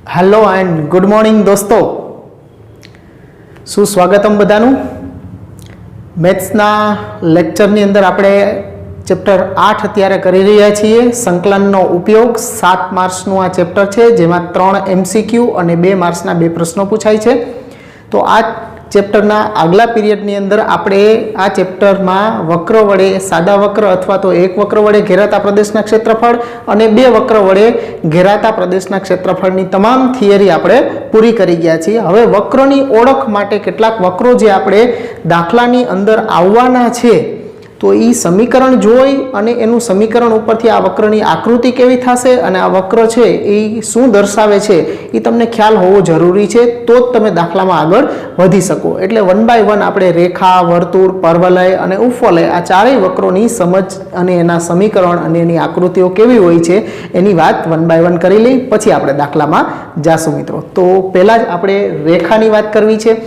Hello and good morning दोस्तों, सुस्वागतम बधानु। मैथ्सना लेक्चरनी अंदर आपणे चेप्टर 8 अत्यारे करी रह्या छीए। संकलननो उपयोग 7 मार्क्सनुं आ चेप्टर छे, जेमां 3 एमसीक्यू अने 2 मार्क्सना 2 प्रश्नो पूछाय छे। तो आ चेप्टरना आगला पीरियडनी अंदर आपणे आ चेप्टरमां वक्र वडे, सादा वक्र अथवा तो एक वक्र वडे घेराता प्रदेशना क्षेत्रफळ अने 2 वक्र वडे घेराता प्रदेशना क्षेत्रफळनी तमाम थियरी आपणे पूरी करी गया छीए। हवे वक्रोनी ओळख माटे કેટલાક वक्रो जे आपणे दाखलानी अंदर आववाना छे तो ई समीकरण जोई अने एनुं समीकरण उपरथी आ वक्रनी आकृति केवी थशे अने आ वक्र छे ए शुं दर्शावे छे ई तमने ख्याल होवो जरूरी छे, तो ज तमे दाखलामां आगळ वधी शको। एटले 1 बाय 1 आपणे रेखा, वर्तुळ, परवलय अने उपवलय आ चारेय वक्रोनी समज अने एना समीकरण अने एनी आकृतिओ केवी होय छे एनी वात 1 बाय 1 करी लई, पछी आपणे दाखलामां जाशुं मित्रों। तो पहेला ज आपणे रेखानी वात करवी छे।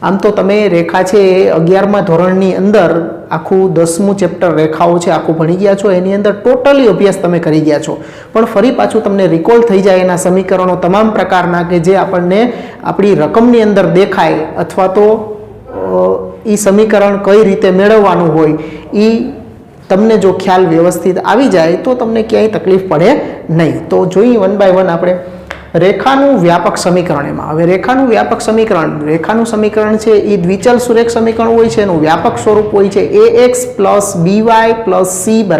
आम तो तमे रेखा छे 11मा धोरणनी अंदर आखुं 10मुं चेप्टर रेखाओ छे आखुं भणी गया छो, एनी अंदर टोटली अभ्यास तमे करी गया छो। पण फरी पाछुं तमने रिकॉल थई जाय एना समीकरणो तमाम प्रकारना के जे आपणने आपणी रकमनी अंदर देखाय अथवा तो ई समीकरण कई रीते मेळववानुं होय ई तमने जो ख्याल व्यवस्थित आवी जाय तो तमने क्यांय तकलीफ पड़े नहीं। तो जोईए 1 बाय 1 आपणे रेखानु व्यापक समीकरण। एमां हवे रेखानु व्यापक समीकरण, रेखानु समीकरण छे ई द्विचल सुरेख समीकरण होय छे, एनुं व्यापक स्वरूप होय छे ax + by + c =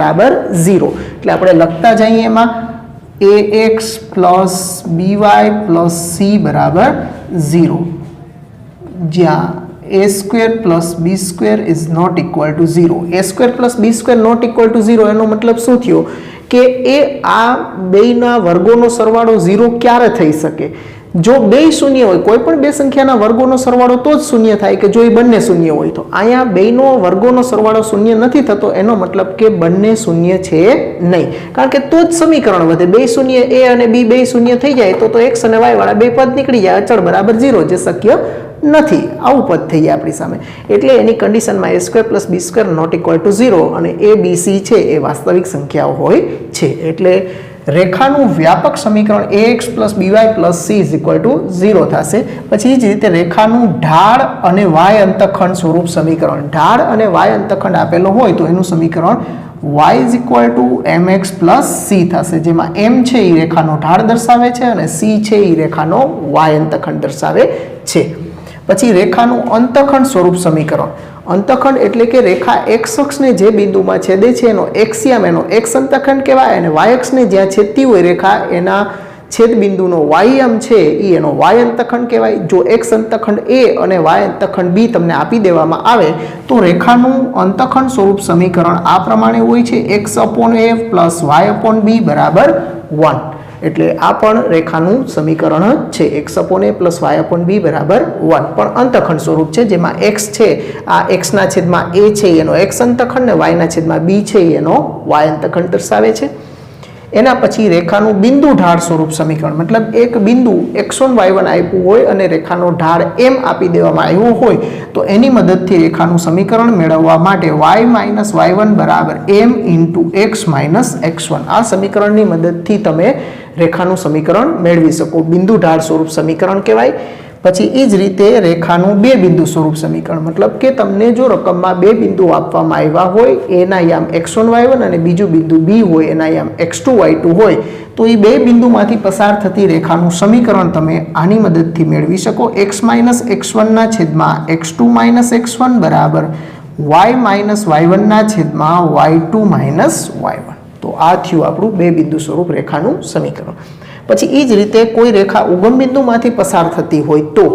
0। એટલે આપણે લખતા જઈએ એમાં ax + by + c = 0, જ્યાં a² + b² ≠ 0। a² + b² ≠ 0 એનો મતલબ શું થયો કે એ આ બેયના વર્ગોનો સરવાળો 0 ક્યારે થઈ શકે? જો બે શૂન્ય હોય, કોઈ પણ બે સંખ્યાના વર્ગોનો સરવાળો તો જ શૂન્ય થાય કે જો એ બંને શૂન્ય હોય। તો અહીંયા બેયનો વર્ગોનો સરવાળો શૂન્ય નથી થતો, એનો મતલબ કે બંને શૂન્ય છે નહીં, કારણ કે તો જ સમીકરણ વધે। બે શૂન્ય a અને b બે શૂન્ય થઈ જાય તો x અને y વાળા બે પદ નીકળી જાય, અચળ બરાબર 0, જે શક્ય નથી। આવું પદ થઈ જાય આપણી સામે, એટલે એની કન્ડિશનમાં a² + b² ≠ 0 અને a b c છે એ વાસ્તવિક સંખ્યાઓ હોય છે। એટલે રેખાનું વ્યાપક સમીકરણ ax + by + c = 0 થશે। પછી જ રીતે રેખાનું ઢાળ અને y અંતખંડ સ્વરૂપ સમીકરણ, ઢાળ અને y અંતખંડ આપેલો હોય તો એનું સમીકરણ y = mx + c થશે, જેમાં m છે એ રેખાનો ઢાળ દર્શાવે છે અને c છે એ રેખાનો y અંતખંડ દર્શાવે છે। પછી રેખાનું અંતખંડ સ્વરૂપ સમીકરણ, અંતખંડ એટલે કે રેખા x અક્ષને જે બિંદુમાં છેદે છે એનો એક્સિયમ એનો x અંતખંડ કહેવાય, અને y અક્ષને જ્યાં છેદતી હોય રેખા એના છેદ બિંદુનો yમ છે એ એનો y અંતખંડ કહેવાય। જો x અંતખંડ a અને y અંતખંડ b તમને આપી દેવામાં આવે તો રેખાનું અંતખંડ સ્વરૂપ સમીકરણ આ પ્રમાણે હોય છે x/a + y/b = 1। એટલે આ પણ રેખાનું સમીકરણ જ છે, x/a + y/b = 1, પણ અંતખંડ સ્વરૂપ છે, જેમાં x છે આ x ના છેદમાં a છે એનો x અંતખંડ ને y ના છેદમાં b છે એનો y અંતખંડ દર્શાવે છે। એના પછી રેખાનું બિંદુ ઢાળ સ્વરૂપ સમીકરણ, મતલબ એક બિંદુ x1 y1 આપ્યું હોય અને રેખાનો ઢાળ m આપી દેવામાં આવ્યો હોય તો એની મદદથી રેખાનું સમીકરણ મેળવવા માટે y - y1 = m × x - x1 આ સમીકરણની મદદથી તમે રેખાનું સમીકરણ મેળવી શકો, બિંદુ ઢાળ સ્વરૂપ સમીકરણ કહેવાય। પછી એ જ રીતે રેખાનું બે બિંદુ સ્વરૂપ સમીકરણ, મતલબ કે તમને જો રકમમાં બે બિંદુ આપવામાં આવ્યા હોય, એના યામ x1 y1 અને બીજું બિંદુ b હોય એના યામ x2 y2 હોય તો એ બે બિંદુમાંથી પસાર થતી રેખાનું સમીકરણ તમે આની મદદથી મેળવી શકો। x - x1 ના છેદમાં x2 - x1 = y - y1 ના છેદમાં y2 - y1। તો આ થયું આપણું બે બિંદુ સ્વરૂપ રેખાનું સમીકરણ। પછી એ જ રીતે કોઈ રેખા ઉગમ બિંદુમાંથી પસાર થતી હોય તો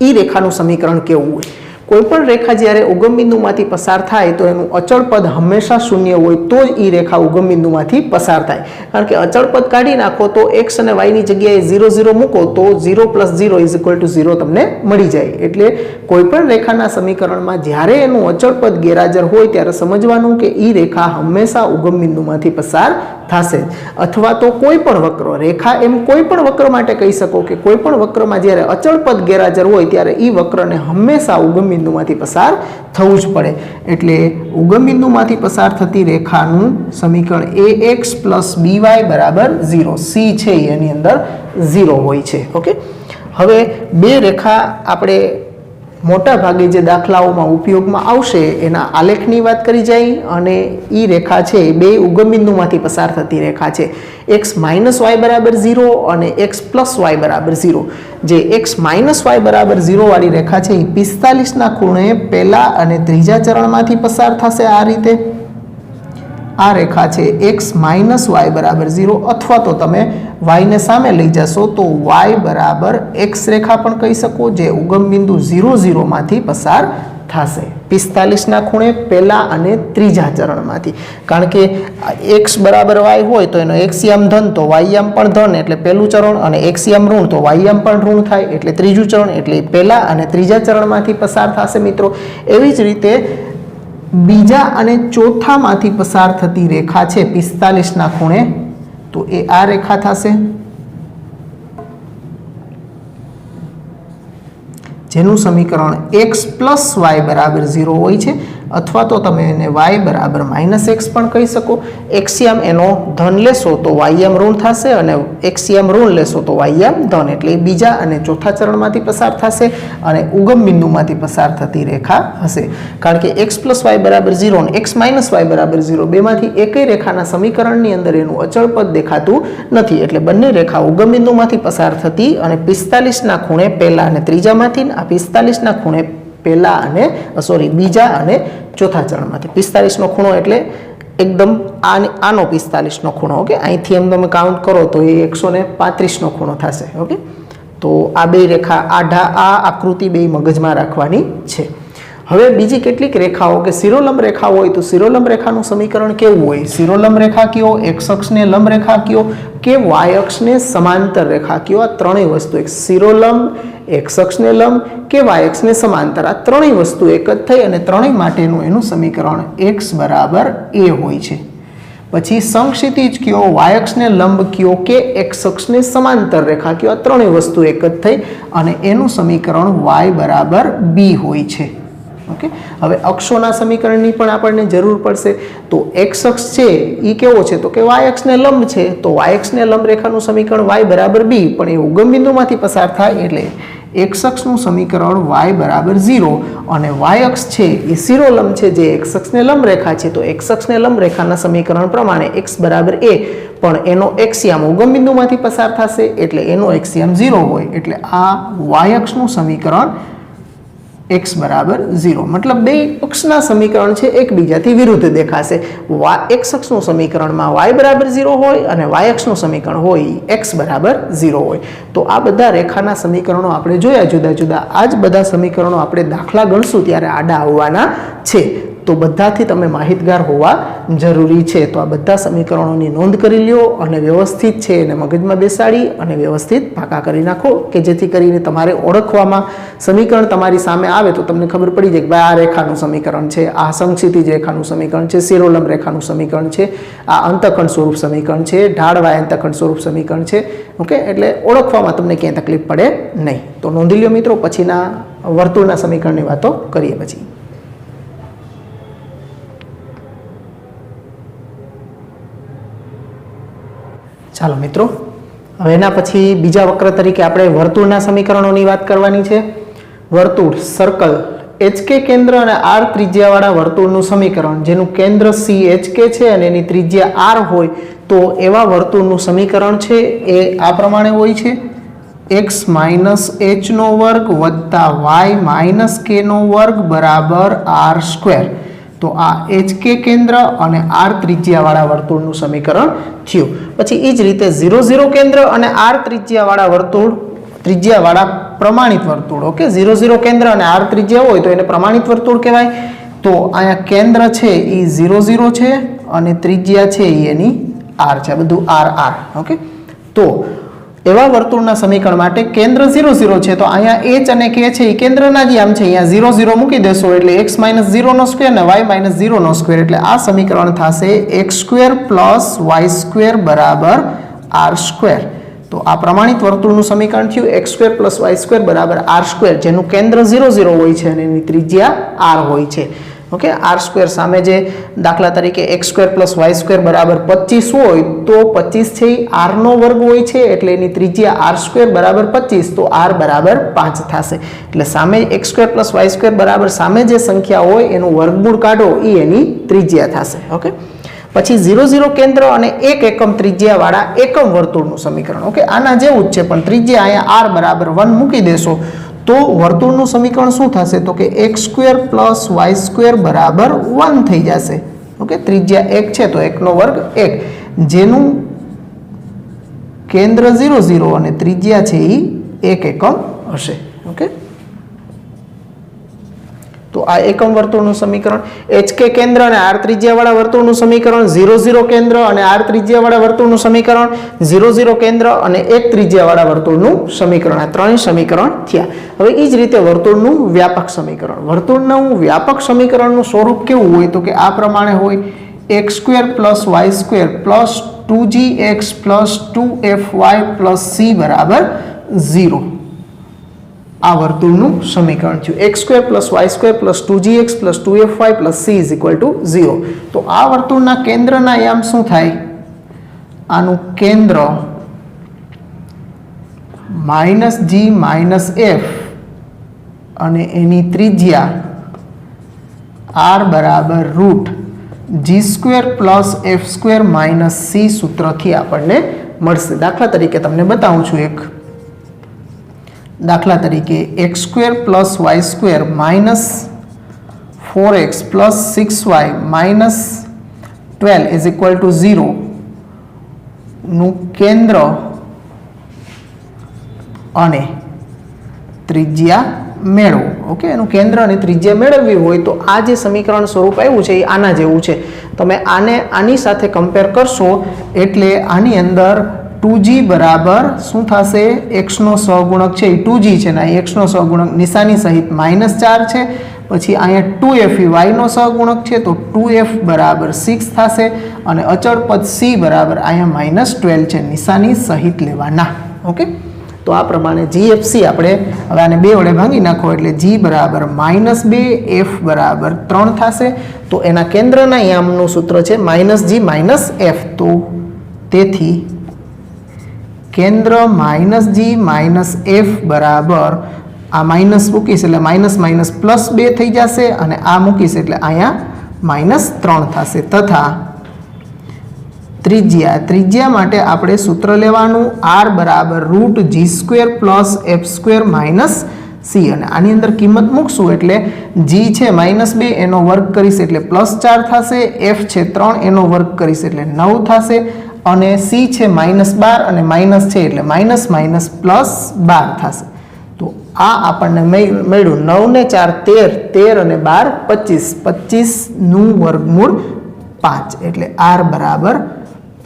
એ રેખાનું સમીકરણ કેવું હોય? કોઈ પણ રેખા જ્યારે ઉગમ બિંદુમાંથી પસાર થાય તો એનું અચળ પદ હંમેશા શૂન્ય હોય તો જ એ રેખા ઉગમ બિંદુમાંથી પસાર થાય, કારણ કે અચળ પદ કાઢી નાખો તો x અને y ની જગ્યાએ 0 0 મૂકો તો 0 + 0 = 0 તમને મળી જાય। એટલે કોઈ પણ રેખાના સમીકરણમાં જ્યારે એનું અચળ પદ ગેરહાજર હોય ત્યારે સમજવાનું કે એ રેખા હંમેશા ઉગમ બિંદુમાંથી પસાર થશે। અથવા તો કોઈ પણ વક્ર, રેખા એમ કોઈ પણ વક્ર માટે કહી શકો કે કોઈ પણ વક્રમાં જ્યારે અચળ પદ ગેરહાજર હોય ત્યારે એ વક્રને હંમેશા ઉગમ બિંદુમાંથી પસાર થવું જ પડે। એટલે ઉગમ બિંદુમાંથી પસાર થતી રેખાનું સમીકરણ ax + by = 0 c છે એની અંદર 0 હોય છે. ઓકે, હવે બે રેખા આપણે મોટા ભાગે જે દાખલાઓમાં ઉપયોગમાં આવશે એના આલેખની વાત કરી જાય, અને એ રેખા છે બે ઉગમ બિંદુમાંથી પસાર થતી રેખા છે. x - y = 0 અને x + y = 0. જે x - y = 0 વાળી રેખા છે એ 45 ના ખૂણે પહેલા અને ત્રીજા ચરણમાંથી પસાર થશે. આ રીતે આ રેખા છે x - y = 0, અથવા તો તમે y ને સામે લઈ જશો તો y = x રેખા પણ કહી શકો, જે ઉગમ બિંદુ 0 0 માંથી પસાર થશે 45 ના ખૂણે પહેલા અને ત્રીજા ચરણમાંથી. કારણ કે x = y હોય તો એનો x યામ ધન તો y યામ પણ ધન એટલે પહેલું ચરણ, અને x યામ ઋણ તો y યામ પણ ઋણ થાય એટલે ત્રીજું ચરણ, એટલે પહેલા અને ત્રીજા ચરણમાંથી પસાર થશે મિત્રો. એવી જ રીતે બીજા અને ચોથામાંથી પસાર થતી રેખા છે 45 ના ખૂણે, તો એ આ રેખા થશે, જેનું સમીકરણ x + y = 0 હોય છે, અથવા તો તમે એને y = -x પણ કહી શકો. x યામ એનો ધન લેશો તો y યામ ઋણ થશે, અને x યામ ઋણ લેશો તો y યામ ધન, એટલે બીજા અને ચોથા ચરણમાંથી પસાર થશે અને ઉગમ બિંદુમાંથી પસાર થતી રેખા હશે. કારણ કે x + y = 0 અને x - y = 0 બેમાંથી એકેય રેખાના સમીકરણની અંદર એનું અચળ પદ દેખાતું નથી, એટલે બંને રેખા ઉગમ બિંદુમાંથી પસાર થતી અને 45 ના ખૂણે પહેલા અને ત્રીજામાંથી, આ 45 ના ખૂણે પહેલા અને બીજા અને ચોથા ચરણમાંથી. 45 નો ખૂણો એટલે એકદમ આનો 45 નો ખૂણો. ઓકે, અહીંથી એમ તમે કાઉન્ટ કરો તો એ 135 નો ખૂણો થશે. ઓકે, તો આ બે રેખા આ આકૃતિ બે મગજમાં રાખવાની છે. હવે બીજી કેટલીક રેખાઓ કે શિરોલંબ રેખા હોય તો શિરોલંબ રેખાનું સમીકરણ કેવું હોય? શિરોલંબ રેખા કયો, x અક્ષને લંબ રેખા કયો કે y અક્ષને સમાંતર રેખા કયો? આ ત્રણેય વસ્તુ, એક શિરોલંબ, x અક્ષને લંબ કે y અક્ષને સમાંતર, આ ત્રણેય વસ્તુ એક જ થઈ અને ત્રણેય માટેનું એનું સમીકરણ x = a હોય છે. પછી સમક્ષિતિજ કયો, y અક્ષને લંબ કયો કે x અક્ષને સમાંતર રેખા કયો, આ ત્રણેય વસ્તુ એક જ થઈ અને એનું સમીકરણ y = b હોય છે. ઓકે, હવે અક્ષોના સમીકરણની પણ આપણને જરૂર પડશે. તો x અક્ષ છે એ કેવો છે? તો કે y અક્ષને લંબ છે, તો y અક્ષને લંબ રેખાનું સમીકરણ y = b, પણ એ ઉગમ બિંદુમાંથી પસાર થાય એટલે x અક્ષનું સમીકરણ y = 0, અને y અક્ષ છે એ શિરોલંબ છે જે x અક્ષને લંબ રેખા છે, તો x અક્ષને લંબ રેખાના સમીકરણ પ્રમાણે x = a, પણ એનો x યામ ઉગમ બિંદુમાંથી પસાર થશે એટલે એનો x યામ 0 હોય, એટલે આ y અક્ષનું સમીકરણ x = 0. મતલબ બે અક્ષના સમીકરણ છે એકબીજાથી વિરુદ્ધ દેખાશે. x અક્ષનું સમીકરણમાં y = 0 હોય અને y અક્ષનું સમીકરણ હોય x = 0 હોય. તો આ બધા રેખાના સમીકરણો આપણે જોયા જુદા જુદા. આ જ બધા સમીકરણો આપણે દાખલા ગણશું ત્યારે આડા આવવાના છે, તો બધાથી તમે માહિતગાર હોવા જરૂરી છે. તો આ બધા સમીકરણોની નોંધ કરી લ્યો અને વ્યવસ્થિત છે એને મગજમાં બેસાડી અને વ્યવસ્થિત પાકા કરી નાખો, કે જેથી કરીને તમારે ઓળખવામાં સમીકરણ તમારી સામે આવે તો તમને ખબર પડી જાય કે ભાઈ આ રેખાનું સમીકરણ છે, આ સમક્ષિતિજ રેખાનું સમીકરણ છે, શિરોલંબ રેખાનું સમીકરણ છે, આ અંતઃખંડ સ્વરૂપ સમીકરણ છે, ઢાળવાય અંતઃખંડ સ્વરૂપ સમીકરણ છે. ઓકે, એટલે ઓળખવામાં તમને ક્યાંય તકલીફ પડે નહીં. તો નોંધી લ્યો મિત્રો, પછીના વર્તુળના સમીકરણની વાતો કરીએ પછી. ચાલો મિત્રો, હવે એના પછી બીજા વક્ર તરીકે આપણે વર્તુળના સમીકરણોની વાત કરવાની છે. વર્તુળ, સર્કલ, HK કેન્દ્ર અને R ત્રિજ્યાવાળા વર્તુળનું સમીકરણ, જેનું કેન્દ્ર C HK છે અને એની ત્રિજ્યા R હોય, તો એવા વર્તુળનું સમીકરણ છે એ આ પ્રમાણે હોય છે: x - h² y - k² = r². તો આ HK કેન્દ્ર અને R ત્રિજ્યાવાળા વર્તુળનું સમીકરણ થયું. પછી એ જ રીતે 0 0 કેન્દ્ર અને R ત્રિજ્યાવાળા પ્રમાણિત વર્તુળ. ઓકે, 0 0 કેન્દ્ર અને R ત્રિજ્યા હોય તો એને પ્રમાણિત વર્તુળ કહેવાય. તો અહીંયા કેન્દ્ર છે એ 0 0 છે અને ત્રિજ્યા છે એની R છે, બધું R R. ઓકે, તો એવા વર્તુળના સમીકરણ માટે કેન્દ્ર 0 0 છે, તો અહીંયા h અને k છે એ કેન્દ્રના જ યામ છે, અહીંયા 0 0 મૂકી દેશો એટલે x - 0² અને y - 0², એટલે આ સમીકરણ થશે x² + y² = r². તો આ પ્રમાણિત વર્તુળનું સમીકરણ થયું x² + y² = r², જેનું કેન્દ્ર 0 0 હોય છે અને એની ત્રિજ્યા r હોય છે. ઓકે આર સ્ક્વેર સામે જે દાખલા તરીકે x square plus y square બરાબર 25 હોય તો 25 છે એ આરનો વર્ગ હોય છે એટલે એની ત્રિજ્યા આર સ્ક્વેર બરાબર 25 તો આર બરાબર 5 થશે એટલે સામે x square plus y square બરાબર સામે જે સંખ્યા હોય એનું વર્ગમૂળ કાઢો એ એની ત્રિજ્યા થશે. ઓકે પછી 0 0 કેન્દ્ર અને 1 એકમ ત્રિજ્યાવાળા એકમ વર્તુળનું સમીકરણ. ઓકે આના જેવું જ છે પણ ત્રિજ્યા અહીંયા આર બરાબર 1 મૂકી દેશો તો વર્તુળનું સમીકરણ શું થશે તો કે x square plus y square બરાબર 1 થઈ જશે. ઓકે ત્રિજ્યા 1 છે તો 1 નો વર્ગ 1 જેનું કેન્દ્ર 0 0 અને ત્રિજ્યા છે એ 1 એકમ હશે. ઓકે તો આ એકમ વર્તુળનું સમીકરણ. HK કેન્દ્ર અને r ત્રિજ્યાવાળા વર્તુળનું સમીકરણ, 0 0 કેન્દ્ર અને r ત્રિજ્યાવાળા વર્તુળનું સમીકરણ, 0 0 કેન્દ્ર અને 1 ત્રિજ્યાવાળા વર્તુળનું સમીકરણ. આ ત્રણ સમીકરણ થયા. હવે એ જ રીતે વર્તુળનું વ્યાપક સમીકરણ. વર્તુળનું વ્યાપક સમીકરણનું સ્વરૂપ કેવું હોય તો કે આ પ્રમાણે હોય x square plus y square plus 2gx plus 2fy plus c બરાબર 0. આ વર્તુળનું સમીકરણ થયું. X square plus y square plus 2gx plus 2fy plus c is equal to 0. તો આ વર્તુળના કેન્દ્રના યામ શું થાય? આનું કેન્દ્ર માઇનસ g માઇનસ f અને એની ત્રિજ્યા r બરાબર root g square plus f square minus c સૂત્રથી આપણને મળશે. દાખલા તરીકે તમને બતાવું છું એક. દાખલા તરીકે x square plus y square minus 4x plus 6y minus 12 is equal to 0 નું કેન્દ્ર અને ત્રિજ્યા મેળવો. ઓકે એનું કેન્દ્ર અને ત્રિજ્યા મેળવવી હોય તો આ જે સમીકરણ સ્વરૂપ આવ્યું છે એ આના જેવું છે. તમે આને આની સાથે કમ્પેર કરશો એટલે આની અંદર 2g બરાબર શું થશે? x નો સહગુણક છે એ 2g છે ને અહીં x નો સહગુણક નિશાની સહિત -4 છે. પછી અહીંયા 2f y નો સહગુણક છે તો 2f બરાબર 6 થશે અને અચળ પદ c બરાબર અહીંયા -12 છે નિશાની સહિત લેવાના. ઓકે તો આ પ્રમાણે gfc આપણે હવે આને 2 વડે ભાંગી નાખો એટલે g બરાબર -2 f બરાબર 3 થશે. તો એના કેન્દ્રના યામનું સૂત્ર છે -g -f. તો તેથી કેન્દ્ર -g -f બરાબર આ માઇનસ મૂકીશ એટલે માઇનસ માઇનસ પ્લસ 2 થઈ જશે અને આ મૂકીશ એટલે અહીંયા -3 થશે. તથા ત્રિજ્યા માટે આપણે સૂત્ર લેવાનું r બરાબર root g square plus f square minus c અને આની અંદર કિંમત મૂકશું એટલે g છે -2 એનો વર્ગ કરીશ એટલે +4 થશે, f છે 3 એનો વર્ગ કરીશ એટલે 9 થશે અને c છે -12 અને માઇનસ છે એટલે માઇનસ માઇનસ +12 થશે. તો આ આપણને મળ્યું 9 ને 4 13, 13 અને 12 25, 25 નું વર્ગમૂળ 5 એટલે r બરાબર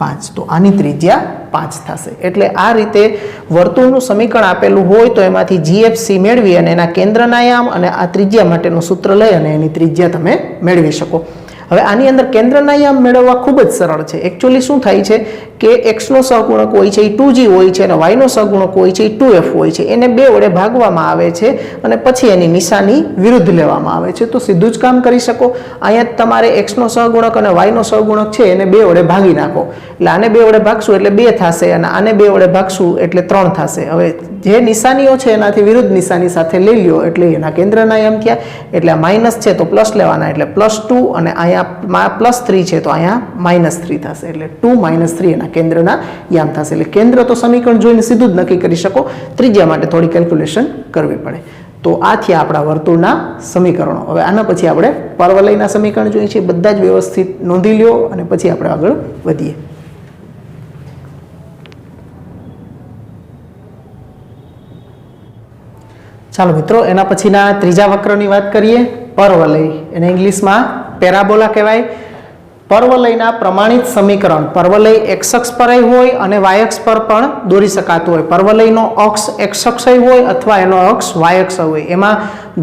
5. તો આની ત્રિજ્યા 5 થશે. એટલે આ રીતે વર્તુળનું સમીકરણ આપેલું હોય તો એમાંથી GFC મેળવી અને એના કેન્દ્રના યામ અને આ ત્રિજ્યા માટેનું સૂત્ર લઈ અને એની ત્રિજ્યા તમે મેળવી શકો. હવે આની અંદર કેન્દ્રના યામ મેળવવા ખૂબ જ સરળ છે. એકચ્યુઅલી શું થાય છે કે x નો સહગુણક હોય છે એ 2g હોય છે અને y નો સહગુણક હોય છે એ 2f હોય છે. એને 2 વડે ભાગવામાં આવે છે અને પછી એની નિશાની વિરુદ્ધ લેવામાં આવે છે. તો સીધું જ કામ કરી શકો. અહીંયા તમારે x નો સહગુણક અને y નો સહગુણક છે એને 2 વડે ભાગી નાખો એટલે આને 2 વડે ભાગશું એટલે 2 થશે અને આને 2 વડે ભાગશું એટલે 3 થશે. હવે જે નિશાનીઓ છે એનાથી વિરુદ્ધ નિશાની સાથે લઈ લ્યો એટલે એના કેન્દ્રના યામ થયા. એટલે આ માઇનસ છે તો પ્લસ લેવાના એટલે +2 અને અહીંયા +3 છે તો અહીંયા -3 થશે એટલે 2 - 3 એના કેન્દ્રના યામ થશે. એટલે કેન્દ્ર તો સમીકરણ જોઈને સીધું જ નક્કી કરી શકો, ત્રિજ્યા માટે થોડી કેલ્ક્યુલેશન કરવી પડે. તો આ થયા આપણા વર્તુળના સમીકરણો. હવે આના પછી આપણે પરવલયના સમીકરણ જોઈએ છીએ. બધા જ વ્યવસ્થિત નોંધી લ્યો અને પછી આપણે આગળ વધીએ. ચાલો મિત્રો એના પછીના ત્રીજા વક્રની વાત કરીએ. પરવલય એને ઇંગ્લિશમાં પેરાબોલા કહેવાય. પરવલયના પ્રમાણિત સમીકરણ. પરવલય x અક્ષ પર હોય અને y અક્ષ પર પણ દોરી શકાતું હોય. પરવલયનો અક્ષ x અક્ષ હોય અથવા એનો અક્ષ y અક્ષ હોય. એમાં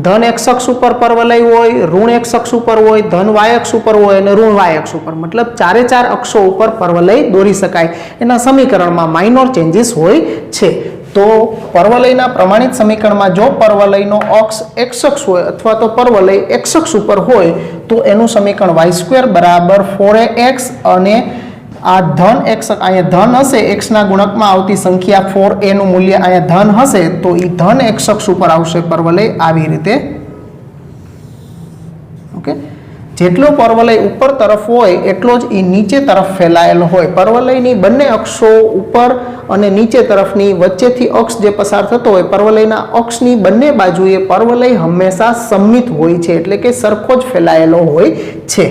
ધન x અક્ષ ઉપર પરવલય હોય, ઋણ x અક્ષ ઉપર હોય, ધન y અક્ષ ઉપર હોય અને ઋણ y અક્ષ ઉપર. મતલબ 4 4 અક્ષો ઉપર પરવલય દોરી શકાય. એના સમીકરણમાં માઇનોર ચેન્જીસ હોય છે. તો પરવલયના પ્રમાણિત સમીકરણમાં જો પરવલયનો અક્ષ x અક્ષ હોય અથવા તો પરવલય x અક્ષ ઉપર હોય તો એનું સમીકરણ y² બરાબર 4ax અને આ ધન x અહીંયા ધન હશે x ના ગુણકમાં આવતી સંખ્યા 4a નું મૂલ્ય અહીંયા ધન હશે તો એ ધન x અક્ષ ઉપર આવશે પરવલય આવી રીતે. ઓકે, જેટલો પરવલય ઉપર તરફ હોય એટલો જ એ નીચે તરફ ફેલાયેલો હોય. પરવલયની બંને અક્ષો ઉપર અને નીચે તરફની વચ્ચેથી અક્ષ જે પસાર થતો હોય પરવલયના અક્ષની બંને બાજુએ પરવલય હંમેશા સમમિત હોય છે, એટલે કે સરખો જ ફેલાયેલો હોય છે.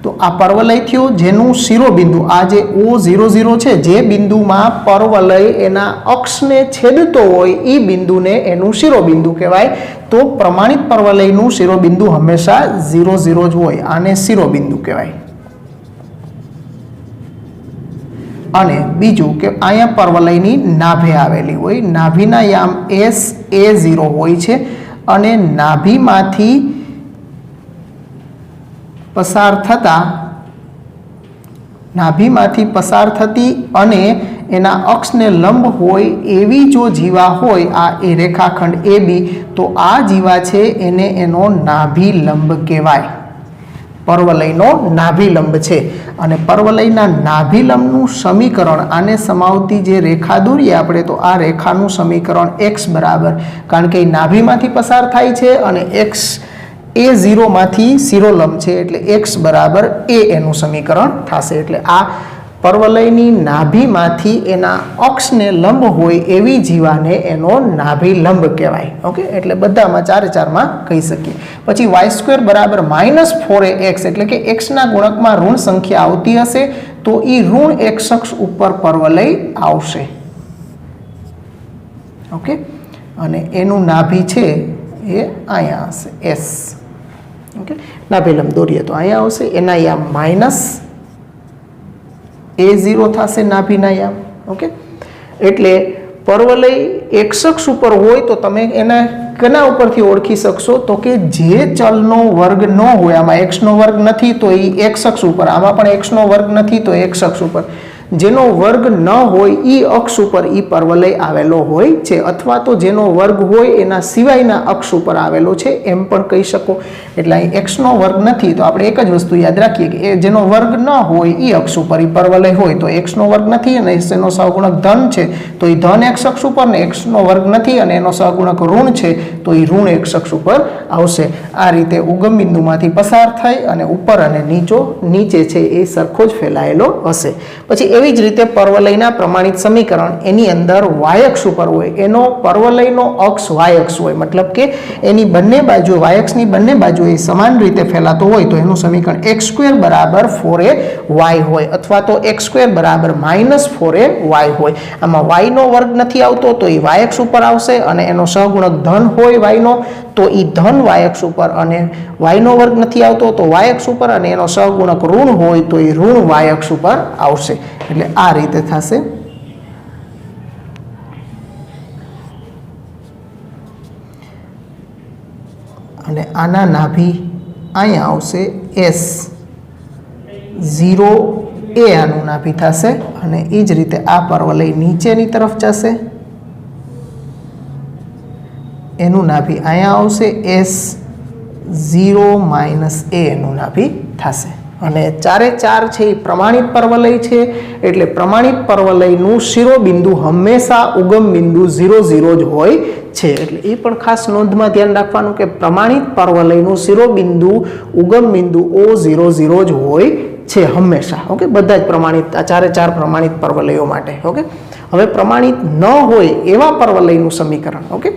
તો આ પરવલય થયું જેનું શિરોબિંદુ આ જે O00 છે, જે બિંદુમાં પરવલય એના અક્ષને છેદતો હોય એ બિંદુને એનું શિરોબિંદુ કહેવાય. તો પ્રમાણિત પરવલયનું શિરોબિંદુ હંમેશા 0 જ હોય, આને શિરોબિંદુ કહેવાય. અને બીજું કે અહીંયા પરવલયની નાભે આવેલી હોય, નાભીના યામ SA0 હોય છે અને નાભીમાંથી પસાર થતી અને એના અક્ષને લંબ હોય એવી જો જીવા હોય આ એ રેખાખંડ AB, તો આ જીવા છે એને એનો નાભિલંબ કહેવાય. પરવલયનો નાભિલંબ છે અને પરવલયના નાભિલંબનું સમીકરણ આને સમાવતી જે રેખા દોરીએ આપણે તો આ રેખાનું સમીકરણ x બરાબર, કારણ કે એ નાભીમાંથી પસાર થાય છે અને x A0 માંથી શિરોલંબ છે એટલે x બરાબર a એનું સમીકરણ થશે. એટલે આ પરવલયની નાભીમાંથી એના અક્ષને લંબ હોય એવી જીવાને એનો નાભિલંબ કહેવાય. ઓકે, એટલે બધામાં 4 કહી શકીએ. પછી y² બરાબર -4ax, એટલે કે x ના ગુણકમાં ઋણ સંખ્યા આવતી હશે તો એ ઋણ x અક્ષ ઉપર પરવલય આવશે. ઓકે, અને એનું નાભી છે એ અહીંયા હશે S. ઓકે, નાભિલંબ દોરીએ તો અહીંયા આવશે, એના યામ -A0 થશે નાભીના યામ. ઓકે, એટલે પરવલય x અક્ષ ઉપર હોય તો તમે એના કેના ઉપરથી ઓળખી શકશો તો કે જે ચલનો વર્ગ ન હોય, આમાં x નો વર્ગ નથી તો એ x અક્ષ ઉપર, આમાં પણ x નો વર્ગ નથી તો x અક્ષ ઉપર, જેનો વર્ગ ન હોય એ અક્ષ ઉપર એ પરવલય આવેલો હોય છે, અથવા તો જેનો વર્ગ હોય એના સિવાયના અક્ષ ઉપર આવેલો છે એમ પણ કહી શકો. એટલે અહીં x નો વર્ગ નથી તો આપણે એક જ વસ્તુ યાદ રાખીએ કે જેનો વર્ગ ન હોય એ અક્ષ ઉપર એ પરવલય હોય તો x નો વર્ગ નથી અને એનો સહગુણક ધન છે તો એ ધન x અક્ષ ઉપર, ને x નો વર્ગ નથી અને એનો સહગુણક ઋણ છે તો એ ઋણ x અક્ષ ઉપર આવશે. આ રીતે ઉગમ બિંદુમાંથી પસાર થઈ અને ઉપર અને નીચે છે એ સરખો જ ફેલાયેલો હશે. પછી એવી જ રીતે પરવલયના પ્રમાણિત સમીકરણ એની અંદર y અક્ષ ઉપર હોય, એનો પરવલયનો અક્ષ y અક્ષ હોય, મતલબ કે એની બંને બાજુ y અક્ષની બંને બાજુ એ સમાન રીતે ફેલાતો હોય તો એનું સમીકરણ x² બરાબર 4ay હોય, અથવા તો x² બરાબર -4ay હોય. આમાં y નો વર્ગ નથી આવતો તો એ y અક્ષ ઉપર આવશે અને એનો સહગુણક ધન હોય y નો તો એ ધન y અક્ષ ઉપર, અને y નો વર્ગ નથી આવતો તો y અક્ષ ઉપર અને એનો સહગુણક ઋણ હોય તો એ ઋણ y અક્ષ ઉપર આવશે. એટલે આ રીતે થશે. અને આના નાભી અહીંયા આવશે S0a આનું નાભી થશે અને એ જ રીતે આ પરવલય નીચેની તરફ જશે, એનું નાભી અહીંયા આવશે S0 - a એનું નાભી થશે. અને 4 છે એ પ્રમાણિત પરવલય છે એટલે પ્રમાણિત પરવલયનું શિરોબિંદુ હંમેશા ઉગમ બિંદુ 0 જ હોય છે. એટલે એ પણ ખાસ નોંધમાં ધ્યાન રાખવાનું કે પ્રમાણિત પરવલયનું શિરોબિંદુ ઉગમ બિંદુ O00 જ હોય છે હંમેશા. ઓકે, બધા જ પ્રમાણિત 4 પ્રમાણિત પરવલયો માટે. ઓકે, હવે પ્રમાણિત ન હોય એવા પરવલયનું સમીકરણ, ઓકે,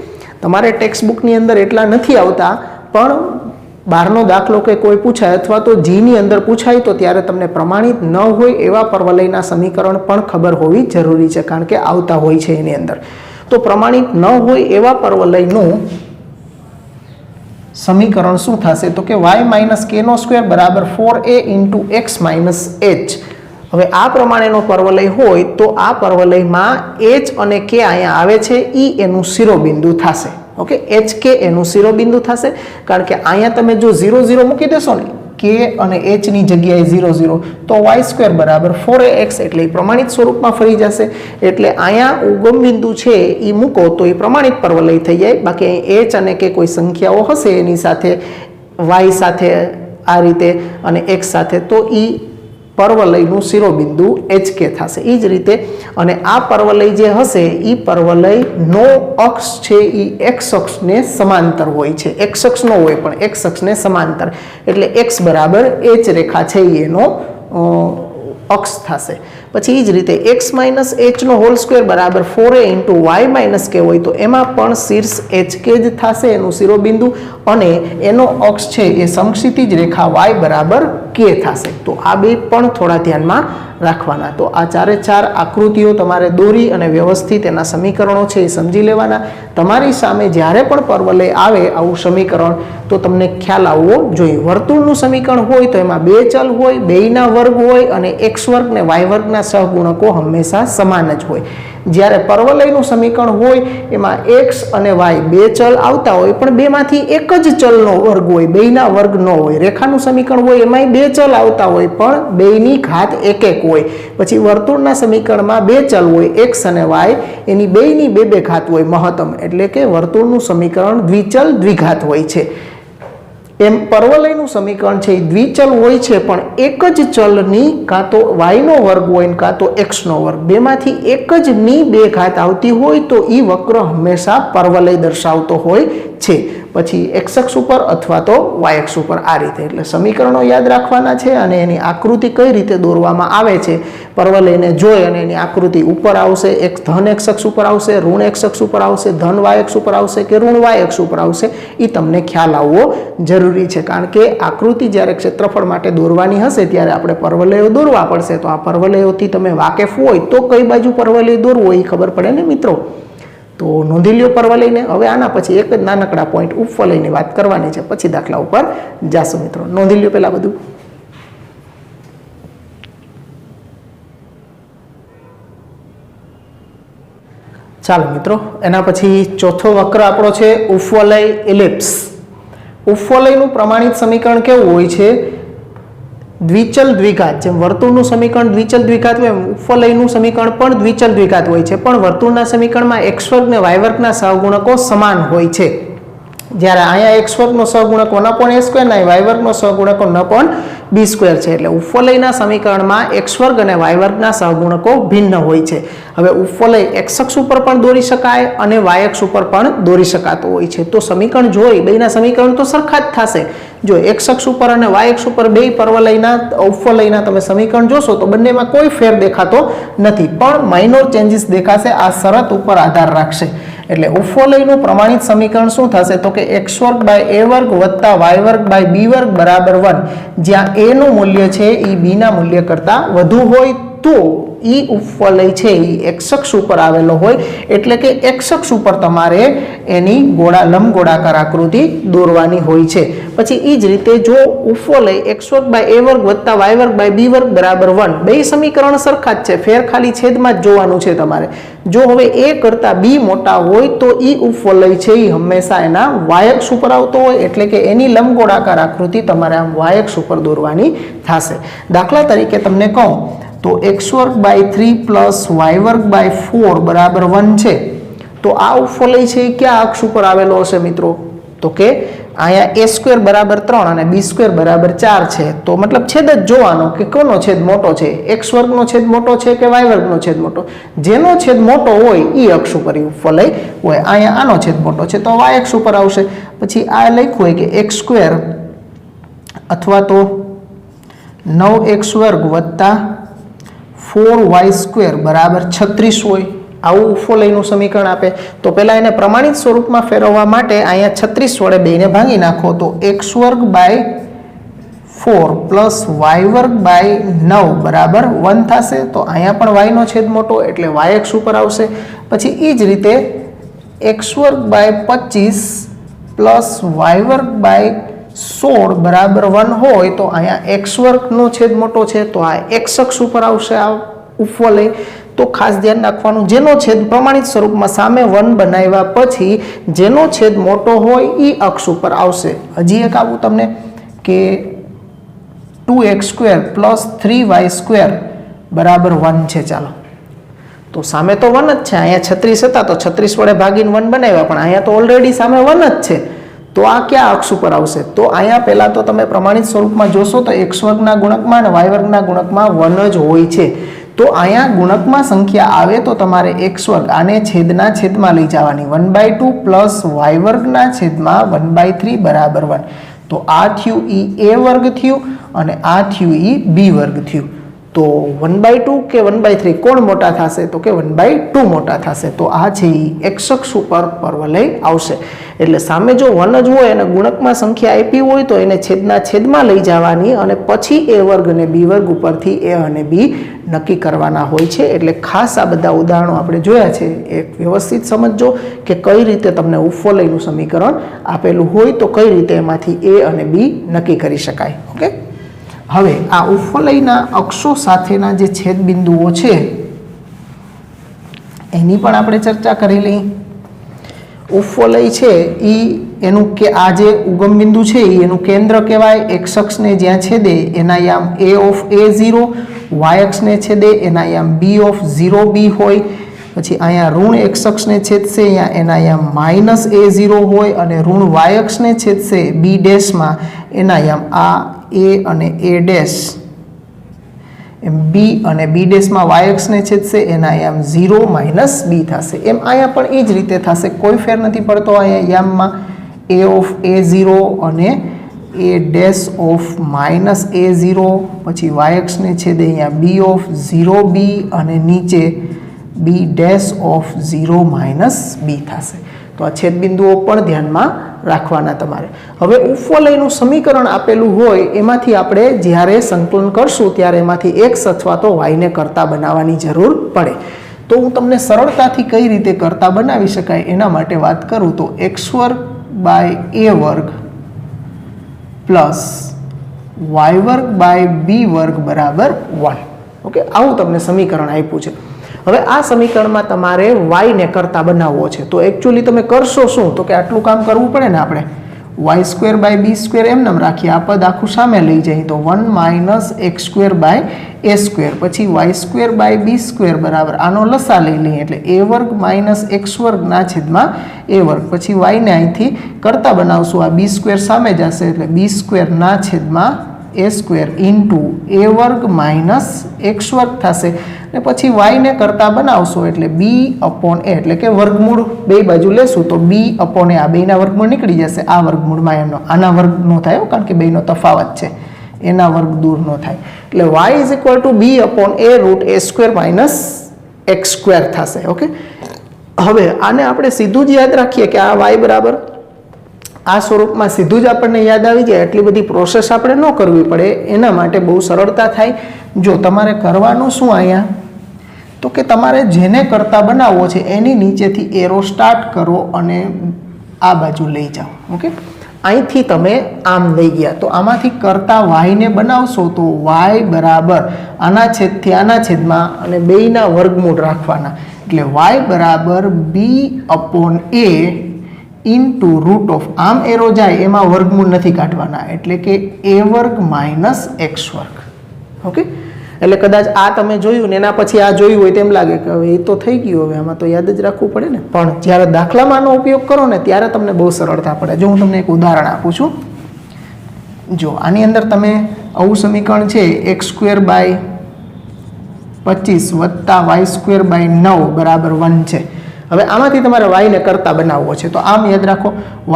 તમારે ટેક્સ્ટ બુકની અંદર એટલા નથી આવતા પણ બહારનો દાખલો કે કોઈ પૂછાય અથવા તો જીની અંદર પૂછાય તો ત્યારે તમને પ્રમાણિત ન હોય એવા પરવલયના સમીકરણ પણ ખબર હોવી જરૂરી છે, કારણ કે આવતા હોય છે એની અંદર. તો પ્રમાણિત ન હોય એવા પરવલયનું સમીકરણ શું થશે તો કે y - k² બરાબર 4a × x - h. હવે આ પ્રમાણેનો પરવલય હોય તો આ પરવલયમાં h અને k અહીંયા આવે છે એ એનું શિરોબિંદુ થશે. ઓકે, HK એનું શિરોબિંદુ થશે, કારણ કે અહીંયા તમે જો 0 મૂકી દેશો ને કે અને h ની જગ્યાએ 0 0 તો y² બરાબર 4ax એટલે પ્રમાણિત સ્વરૂપમાં ફરી જશે। એટલે અહીંયા ઉગમ બિંદુ છે એ મૂકો તો એ પ્રમાણિત પરવલય થઈ જાય। બાકી અહીં h અને કે કોઈ સંખ્યાઓ હશે એની સાથે y સાથે આ રીતે અને x સાથે તો એ પરવલયનું શિરોબિંદુ HK થશે। એ જ રીતે અને આ પરવલય જે હશે એ પરવલયનો અક્ષ છે એ x અક્ષને સમાંતર હોય છે। x અક્ષ ન હોય પણ x અક્ષને સમાંતર એટલે x બરાબર h રેખા છે એનો અક્ષ થશે। પછી એ જ રીતે x - h નો હોલ સ્ક્વેર બરાબર 4a × y - k હોય તો એમાં પણ શીર્ષ HK જ થશે એનું શિરોબિંદુ અને એનો અક્ષ છે એ સમક્ષિતિજ રેખા y બરાબર k થશે। તો આ બે પણ થોડા ધ્યાનમાં રાખવાના। તો આ ચારે ચાર આકૃતિઓ તમારે દોરી અને વ્યવસ્થિત એના સમીકરણો છે એ સમજી લેવાના। તમારી સામે જ્યારે પણ પરવલય આવે આવું સમીકરણ તો તમને ખ્યાલ આવવો જોઈએ। વર્તુળનું સમીકરણ હોય તો એમાં બે ચલ હોય, બેયના વર્ગ હોય અને x વર્ગ ને y વર્ગના સહગુણકો હંમેશા સમાન જ હોય। જ્યારે પરવલયનું સમીકરણ હોય એમાં x અને y બે ચલ આવતા હોય પણ બેમાંથી એક જ ચલનો વર્ગ હોય, બેયના વર્ગ ન હોય। રેખાનું સમીકરણ હોય એમાં બે ચલ આવતા હોય પણ બેયની ઘાત એક એક હોય। પછી વર્તુળના સમીકરણમાં બે ચલ હોય x અને y, એની બેયની બે બે ઘાત હોય મહત્તમ, એટલે કે વર્તુળનું સમીકરણ દ્વિચલ દ્વિઘાત હોય છે। એમ પરવલયનું સમીકરણ છે એ દ્વિચલ હોય છે પણ એક જ ચલની કાં તો y નો વર્ગ હોય ને કાં તો x નો વર્ગ, બેમાંથી એક જ ની બે ઘાત આવતી હોય તો એ વક્ર હંમેશા પરવલય દર્શાવતો હોય છે। પછી x અક્ષ ઉપર અથવા તો y અક્ષ ઉપર આ રીતે। એટલે સમીકરણો યાદ રાખવાના છે અને એની આકૃતિ કઈ રીતે દોરવામાં આવે છે પરવલયને જોઈ અને એની આકૃતિ ઉપર આવશે, એક ધન x અક્ષ ઉપર આવશે, ઋણ x અક્ષ ઉપર આવશે, ધન y અક્ષ ઉપર આવશે કે ઋણ y અક્ષ ઉપર આવશે, એ તમને ખ્યાલ આવવો જરૂરી છે। કારણ કે આકૃતિ જ્યારે ક્ષેત્રફળ માટે દોરવાની હશે ત્યારે આપણે પરવલયો દોરવા પડશે। તો આ પરવલયોથી તમે વાકેફ હોય તો કઈ બાજુ પરવલય દોરવો એ ખબર પડે ને મિત્રો। તો નોંધી લ્યો પરવલયને। હવે આના પછી એક જ નાનકડા પોઈન્ટ ઉપવલયની વાત કરવાની છે, પછી દાખલા ઉપર જાશું મિત્રો। નોંધી લ્યો પહેલા બધું। ચાલો મિત્રો, એના પછી ચોથો વક્ર આપણો છે ઉપવલય એલિપ્સ। ઉપવલયનું પ્રમાણિત સમીકરણ કેવું હોય છે? દ્વિચલ દ્વિઘાત। જેમ વર્તુળનું સમીકરણ દ્વિચલ દ્વિઘાત હોય એમ ઉપવલયનું સમીકરણ પણ દ્વિચલ દ્વિઘાત હોય છે, પણ વર્તુળના સમીકરણમાં x વર્ગ ને y વર્ગના સહગુણકો સમાન હોય છે। જ્યારે અહીંયા x વર્ગનો સહગુણક 1/a² અને y વર્ગનો સહગુણક 1/b² છે। એટલે ઉપવલયના સમીકરણમાં x વર્ગ અને y વર્ગના સહગુણકો ભિન્ન હોય છે। હવે ઉપવલય x અક્ષ ઉપર પણ દોરી શકાય અને y અક્ષ ઉપર પણ દોરી શકાતો હોય છે। તો સમીકરણ જોઈ બેયના સમીકરણ તો સરખા જ થશે। જો x અક્ષ ઉપર અને y અક્ષ ઉપર બે પરવલયના ઉપવલયના તમે સમીકરણ જોશો તો બંનેમાં કોઈ ફેર દેખાતો નથી, પણ માઇનોર ચેન્જીસ દેખાશે। આ શરત ઉપર આધાર રાખશે। એટલે ઉપવલયનું પ્રમાણિત સમીકરણ શું થશે તો કે x² / a² વત્તા y² / b² બરાબર 1, જ્યાં a નું મૂલ્ય છે એ b ના મૂલ્ય કરતા વધુ હોય તો ઈ ઉપવલય છે એ x અક્ષ ઉપર આવેલો હોય, એટલે કે x અક્ષ ઉપર તમારે એની લંબગોળાકાર આકૃતિ દોરવાની હોય છે। પછી એ જ રીતે જો ઉપવલય x² / a² વત્તા y² / b² બરાબર 1, બે સમીકરણ સરખા જ છે, ફેર ખાલી છેદમાં જ જોવાનું છે તમારે। જો હવે a કરતા b મોટા હોય તો ઈ ઉપવલય છે એ હંમેશા એના y અક્ષ ઉપર આવતો હોય, એટલે કે એની લંબગોળાકાર આકૃતિ તમારે આમ y અક્ષ ઉપર દોરવાની થશે। દાખલા તરીકે તમને કહું તો x² / 3 + y² / 4 બરાબર 1 છે, તો આ ઉપવલય છે એ ક્યાં અક્ષ ઉપર આવેલો હશે મિત્રો? તો કે અહીંયા a² બરાબર 3 અને b² બરાબર 4 છે। તો મતલબ છેદ જ જોવાનો કે કોનો છેદ મોટો છે, x વર્ગનો છેદ મોટો છે કે y વર્ગનો છેદ મોટો। જેનો છેદ મોટો હોય એ અક્ષ ઉપર ઉપવલય હોય। અહીંયા આનો છેદ મોટો છે તો y અક્ષ ઉપર આવશે। પછી આ લખ્યું હોય કે x² અથવા તો 9x² વત્તા 4y² બરાબર 36 હોય, આવું ઉપવલયનું સમીકરણ આપે। તો પહેલા એને પ્રમાણિત સ્વરૂપમાં ફેરવવા માટે અહીંયા 36 વડે બેને ભાંગી નાખો તો x² / 4 + y² / 9 બરાબર 1 થશે। તો અહીંયા પણ y નો છેદ મોટો એટલે y અક્ષ ઉપર આવશે। પછી એ જ રીતે x² / 25 + y² / 16 બરાબર 1 હોય તો અહીંયા x² નો છેદ મોટો છે તો આ x અક્ષ ઉપર આવશે આ ઉપવલય। તો ખાસ ધ્યાન રાખવાનું, જેનો છેદ પ્રમાણિત સ્વરૂપમાં સામે 1 બનાવ્યા પછી જેનો છેદ મોટો હોય એ અક્ષ ઉપર આવશે। હજી એક આવું તમને કે 2x² પ્લસ 3y² બરાબર 1 છે. ચાલો, તો સામે તો 1 જ છે. અહીંયા 36 હતા તો 36 વડે ભાગીને 1 બનાવ્યા, પણ અહીંયા તો ઓલરેડી સામે 1 જ છે. તો આ ક્યાં અક્ષ ઉપર આવશે? તો અહીંયા પહેલાં તો તમે પ્રમાણિત સ્વરૂપમાં જોશો તો x વર્ગના ગુણકમાં અને y વર્ગના ગુણકમાં 1 જ હોય છે. તો અહીંયા ગુણકમાં સંખ્યા આવે તો તમારે x વર્ગ આને છેદના છેદમાં લઈ જવાની, 1/2 પ્લસ y વર્ગના છેદમાં 1/3 બરાબર 1. તો આ થયું એ વર્ગ થયું અને આ થયું b વર્ગ થયું. તો 1/2 કે 1/3 કોણ મોટા થશે? તો કે 1/2 મોટા થશે. તો આ છે એ x અક્ષ ઉપર પરવલય આવશે. એટલે સામે જો 1 જ હોય અને ગુણકમાં સંખ્યા આપી હોય તો એને છેદના છેદમાં લઈ જવાની અને પછી a વર્ગ અને b વર્ગ ઉપરથી a અને b નક્કી કરવાના હોય છે. એટલે ખાસ આ બધા ઉદાહરણો આપણે જોયા છે એ વ્યવસ્થિત સમજજો કે કઈ રીતે તમને ઉપવલયનું સમીકરણ આપેલું હોય તો કઈ રીતે એમાંથી a અને b નક્કી કરી શકાય. ઓકે, હવે આ ઉપવલયના અક્ષો સાથેના જે છેદબિંદુઓ છે એની પણ આપણે ચર્ચા કરી લઈ. ઉપવલય છે એનું કે આ જે ઉગમ બિંદુ છે એનું કેન્દ્ર કહેવાય. x અક્ષને જ્યાં છેદે એના યામ a ઓફ a0, y અક્ષને છેદે એના યામ b ઓફ 0b હોય. પછી અહીંયા ઋણ x અક્ષને છેદશે અહીંયા એના યામ માઇનસ a0 હોય અને ઋણ y અક્ષને છેદશે b ડેશમાં એના યામ આ a અને a ડેશ, એમ b અને b ડેશમાં y અક્ષને છેદશે એના યામ 0 માઇનસ b થશે. એમ અહીંયા પણ એ જ રીતે થશે, કોઈ ફેર નથી પડતો. અહીંયા યામમાં a ઓફ a0 અને a dash of minus a0, પછી y અક્ષને છેદે અહીંયા b ઓફ 0b અને નીચે b dash of 0 minus b થશે. તો આ છેદબિંદુઓ પણ ધ્યાનમાં રાખવાના તમારે. હવે ઉપવલયનું સમીકરણ આપેલું હોય એમાંથી આપણે જ્યારે સંકલન કરશું ત્યારે એમાંથી x અથવા તો y ને કરતા બનાવવાની જરૂર પડે. તો હું તમને સરળતાથી કઈ રીતે કરતા બનાવી શકાય એના માટે વાત કરું તો x વર્ગ બાય a વર્ગ પ્લસ y વર્ગ બાય b વર્ગ બરાબર 1. ઓકે, આવું તમને સમીકરણ આપ્યું છે. હવે આ સમીકરણમાં તમારે y ને કરતા બનાવવો છે. તો એકચ્યુઅલી તમે કરશો શું? તો કે આટલું કામ કરવું પડે ને આપણે, y² બાય b² એમ રાખીએ, આ પદ આખું સામે લઈ જઈએ તો 1 માઇનસ x² બાય a², પછી y² બાય b² બરાબર આનો લસા લઈ લઈએ એટલે a વર્ગ માઇનસ x વર્ગના છેદમાં a વર્ગ. પછી y ને અહીંથી કરતા બનાવશું, આ b² સામે જશે એટલે b² ના છેદમાં a² ઇન્ટુ a વર્ગ માઇનસ x વર્ગ થશે. ને પછી y ને કરતા બનાવશો એટલે b અપોન a, એટલે કે વર્ગમૂળ બે બાજુ લેશું તો b અપોન a, આ બેના વર્ગમૂળ નીકળી જશે. આ વર્ગમૂળમાં એનો આના વર્ગ નો થાય કારણ કે બેનો તફાવત છે, એના વર્ગ દૂર નો થાય. એટલે y is equal to b upon a root a² minus x² થશે. ઓકે, હવે આને આપણે સીધું જ યાદ રાખીએ કે આ y બરાબર આ સ્વરૂપમાં સીધું જ આપણને યાદ આવી જાય, એટલી બધી પ્રોસેસ આપણે ન કરવી પડે. એના માટે બહુ સરળતા થાય. જો તમારે કરવાનું શું અહીંયા, તો કે તમારે જેને કરતા બનાવવો છે એની નીચેથી એરો સ્ટાર્ટ કરો અને આ બાજુ લઈ જાઓ. ઓકે, અહીંથી તમે આમ લઈ ગયા તો આમાંથી કરતા y ને બનાવશો તો y બરાબર આના છેદથી આના છેદમાં અને બેયના વર્ગમૂળ રાખવાના. એટલે y બરાબર b upon a into root of, આમ એરો જાય એમાં વર્ગમૂળ નથી કાઢવાના એટલે કે a વર્ગ માઇનસ x વર્ગ. ઓકે, એટલે કદાચ આ તમે જોયું ને એના પછી આ જોયું હોય તેમ લાગે કે હવે એ તો થઈ ગયું, હવે આમાં તો યાદ જ રાખવું પડે ને. પણ જ્યારે દાખલામાંનો ઉપયોગ કરો ને ત્યારે તમને બહુ સરળતા પડે. જો હું તમને એક ઉદાહરણ આપું છું. જો આની અંદર તમે આવું સમીકરણ છે x² બાય 25 વત્તા y² બાય 9 બરાબર 1 છે. હવે આમાંથી તમારે y ને કરતા બનાવવો છે તો આમ યાદ રાખો,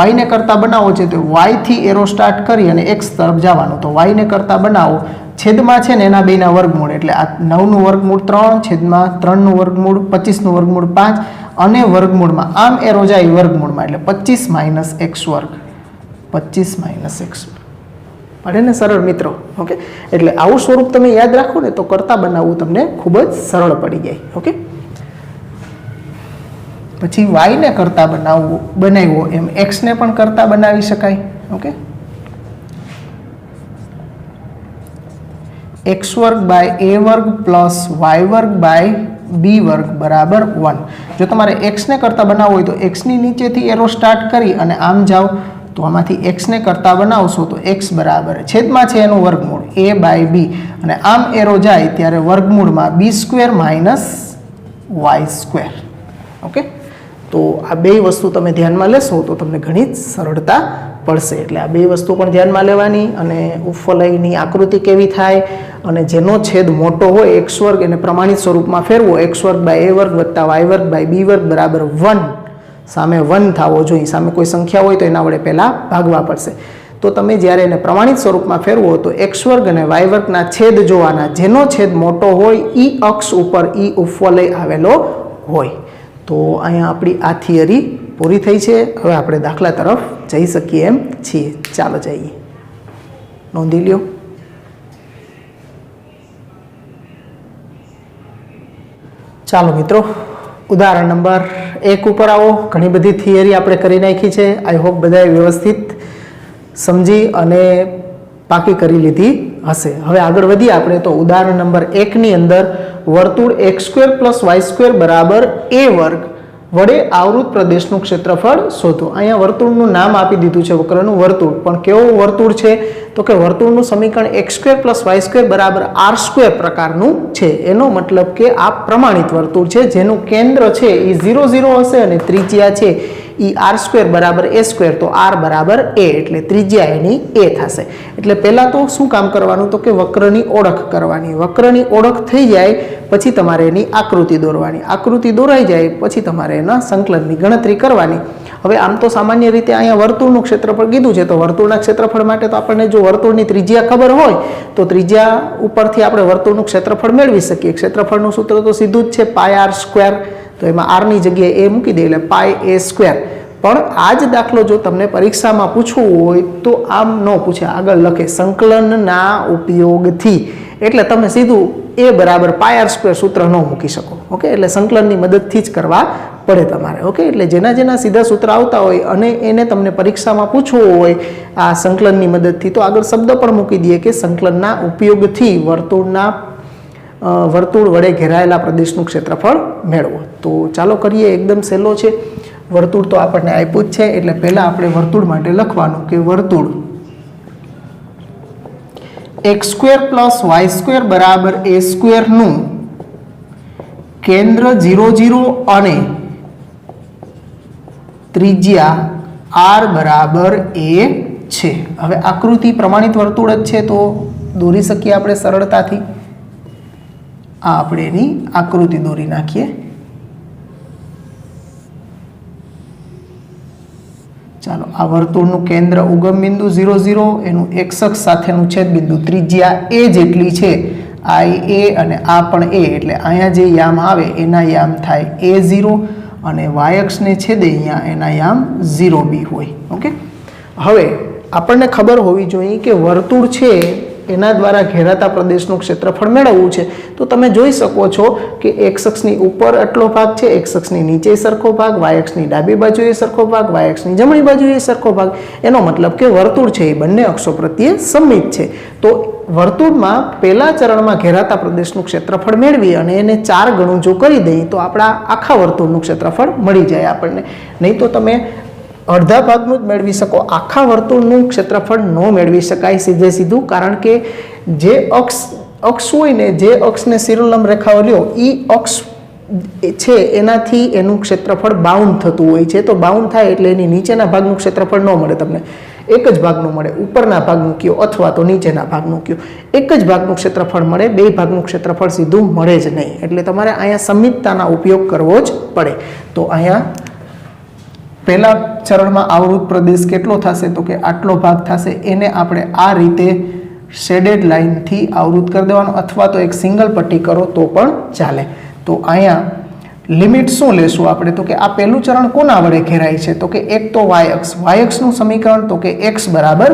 y ને કરતા બનાવવો છે તો y થી એરો સ્ટાર્ટ કરી અને x તરફ જવાનું. તો y ને કરતા બનાવો, છેદમાં છે ને એના બેના વર્ગમૂળ એટલે આ 9 નું વર્ગમૂળ 3, છેદમાં 3 નું વર્ગમૂળ 25 નું વર્ગમૂળ 5 અને વર્ગમૂળમાં આમ એરો જાય વર્ગમૂળમાં એટલે 25 માઇનસ x વર્ગ, 25 માઇનસ x પડે ને સરળ મિત્રો. ઓકે, એટલે આવું સ્વરૂપ તમે યાદ રાખો ને તો કરતા બનાવવું તમને ખૂબ જ સરળ પડી જાય. ઓકે, પછી y ને કરતા બનાવ્યો એમ x ને પણ કરતા બનાવી શકાય. ઓકે, x વર્ગ બાય a વર્ગ પ્લસ y વર્ગ બાય b વર્ગ બરાબર 1. જો તમારે x ને કરતા બનાવવો હોય તો x ની નીચેથી એરો સ્ટાર્ટ કરી અને આમ જાઓ તો આમાંથી એક્સને કરતા બનાવશો તો એક્સ બરાબર છેદમાં છે એનું વર્ગમૂળ a બાય બી, અને આમ એરો જાય ત્યારે વર્ગમૂળમાં B square minus Y square. Okay, તો આ બે વસ્તુ તમે ધ્યાનમાં લેશો તો તમને ઘણી જ સરળતા પડશે. એટલે આ બે વસ્તુ પણ ધ્યાનમાં લેવાની, અને ઉપવલયની આકૃતિ કેવી થાય, અને જેનો છેદ મોટો હોય એક્સ વર્ગ એને પ્રમાણિત સ્વરૂપમાં ફેરવો, એક્સ વર્ગ બાય એ વર્ગ વત્તા વાય વર્ગ બાય બી વર્ગ બરાબર 1, સામે 1 થવો જોઈએ. સામે કોઈ સંખ્યા હોય તો એના વડે પહેલાં ભાગવા પડશે. તો તમે જ્યારે એને પ્રમાણિત સ્વરૂપમાં ફેરવો તો એક્સ વર્ગ અને વાય વર્ગના છેદ જોવાના, જેનો છેદ મોટો હોય ઈ અક્ષ ઉપર ઈ ઉપવલય આવેલો હોય. તો અહીંયા આપણી આ થિયરી પૂરી થઈ છે. હવે આપણે દાખલા તરફ જઈ શકીએ એમ છીએ. ચાલો જઈએ, નોંધી લ્યો. ચાલો મિત્રો, ઉદાહરણ નંબર 1 ઉપર આવો. ઘણી બધી થિયરી આપણે કરી નાખી છે. આઈ હોપ બધાએ વ્યવસ્થિત સમજી અને પાકી કરી લીધી હશે. હવે આગળ વધીએ આપણે. તો ઉદાહરણ નંબર 1 ની અંદર વર્તુળ x square plus y square બરાબર એ વર્ગ વડે આવૃત પ્રદેશનું ક્ષેત્રફળ શોધો. અહીંયા વર્તુળનું નામ આપી દીધું છે વક્રનું વર્તુળ, પણ કેવું વર્તુળ છે તો કે વર્તુળનું સમીકરણ x square plus y square બરાબર આર સ્ક્વેર પ્રકારનું છે. એનો મતલબ કે આ પ્રમાણિત વર્તુળ છે જેનું કેન્દ્ર છે એ 0 0 હશે અને ત્રિજ્યા છે એ આર સ્ક્વેર બરાબર એ સ્ક્વેર, તો આર બરાબર એ, એટલે ત્રિજ્યા એની એ થશે. એટલે પહેલાં તો શું કામ કરવાનું તો કે વક્રની ઓળખ કરવાની. વક્રની ઓળખ થઈ જાય પછી તમારે એની આકૃતિ દોરવાની. આકૃતિ દોરાઈ જાય પછી તમારે એના સંકલનની ગણતરી કરવાની. હવે આમ તો સામાન્ય રીતે અહીંયા વર્તુળનું ક્ષેત્રફળ કીધું છે, તો વર્તુળના ક્ષેત્રફળ માટે તો આપણને જો વર્તુળની ત્રિજ્યા ખબર હોય તો ત્રિજ્યા ઉપરથી આપણે વર્તુળનું ક્ષેત્રફળ મેળવી શકીએ. ક્ષેત્રફળનું સૂત્ર તો સીધું જ છે પાય આર સ્ક્વેર, તો એમાં આરની જગ્યાએ એ મૂકી દે એટલે પાય એ સ્ક્વેર. પણ આ જ દાખલો જો તમને પરીક્ષામાં પૂછવું હોય તો આમ ન પૂછે, આગળ લખે સંકલનના ઉપયોગથી, એટલે તમે સીધું એ બરાબર પાય આર સ્ક્વેર સૂત્ર ન મૂકી શકો. ઓકે, એટલે સંકલનની મદદથી જ કરવા પડે તમારે. ઓકે, એટલે જેના સીધા સૂત્ર આવતા હોય અને એને તમને પરીક્ષામાં પૂછવું હોય આ સંકલનની મદદથી, તો આગળ શબ્દ પણ મૂકી દઈએ કે સંકલનના ઉપયોગથી વર્તુળ વડે ઘેરાયેલા પ્રદેશનું ક્ષેત્રફળ મેળવો. તો ચાલો કરીએ. એકદમ સહેલો છે. વર્તુળ તો આપણને આપ્યું જ છે, એટલે પહેલાં આપણે વર્તુળ માટે લખવાનું કે વર્તુળ x square plus y square બરાબર એ સ્ક્વેરનું કેન્દ્ર 0 0 અને ત્રિજ્યા આર બરાબર એ છે. હવે આકૃતિ પ્રમાણિત વર્તુળ જ છે તો દોરી શકીએ આપણે સરળતાથી. આ આપણે એની આકૃતિ દોરી નાખીએ. ચાલો, આ વર્તુળનું કેન્દ્ર ઉગમ બિંદુ 0 0, એનું એક્સ અક્ષ સાથેનું છેદ બિંદુ ત્રિજ્યા એ જેટલી છે, આઈ એ અને આ પણ એ, એટલે અહીંયા જે યામ આવે એના યામ થાય A0 અને વાય અક્ષને છેદે અહીંયા એના યામ 0B હોય. ઓકે, હવે આપણને ખબર હોવી જોઈએ કે વર્તુળ છે એના દ્વારા ઘેરાતા પ્રદેશનું ક્ષેત્રફળ મેળવવું છે. તો તમે જોઈ શકો છો કે એક્સ અક્ષની ઉપર આટલો ભાગ છે, એક્સ અક્ષની નીચે સરખો ભાગ, વાય અક્ષની ડાબી બાજુએ સરખો ભાગ, વાય અક્ષની જમણી બાજુએ સરખો ભાગ. એનો મતલબ કે વર્તુળ છે એ બંને અક્ષો પ્રત્યે સમમિત છે. તો વર્તુળમાં પહેલા ચરણમાં ઘેરાતા પ્રદેશનું ક્ષેત્રફળ મેળવી અને એને 4 ગણું જો કરી દઈએ તો આપણા આખા વર્તુળનું ક્ષેત્રફળ મળી જાય આપણને. નહીં તો તમે અડધા ભાગનું જ મેળવી શકો, આખા વર્તુળનું ક્ષેત્રફળ ન મેળવી શકાય સીધે સીધું, કારણ કે જે અક્ષ હોય ને, જે અક્ષને શિરોલંબ રેખાઓ લ્યો એ અક્ષ છે એનાથી એનું ક્ષેત્રફળ બાઉન્ડ થતું હોય છે. તો બાઉન્ડ થાય એટલે એની નીચેના ભાગનું ક્ષેત્રફળ ન મળે તમને, એક જ ભાગનું મળે. ઉપરના ભાગનું કયો અથવા તો નીચેના ભાગનું કયો, એક જ ભાગનું ક્ષેત્રફળ મળે, બે ભાગનું ક્ષેત્રફળ સીધું મળે જ નહીં. એટલે તમારે અહીંયા સમિતતાના ઉપયોગ કરવો જ પડે. તો અહીંયા પહેલા ચરણમાં આવૃત પ્રદેશ કેટલો થશે તો કે આટલો ભાગ થશે. એને આપણે આ રીતે શેડેડ લાઇનથી આવૃત કરી દેવાનો, અથવા તો એક સિંગલ પટ્ટી કરો તો પણ ચાલે. તો અહીંયા લિમિટ શું લેશું આપણે તો કે આ પહેલું ચરણ કોના વડે ઘેરાય છે તો કે એક તો વાય અક્ષનું સમીકરણ તો કે x બરાબર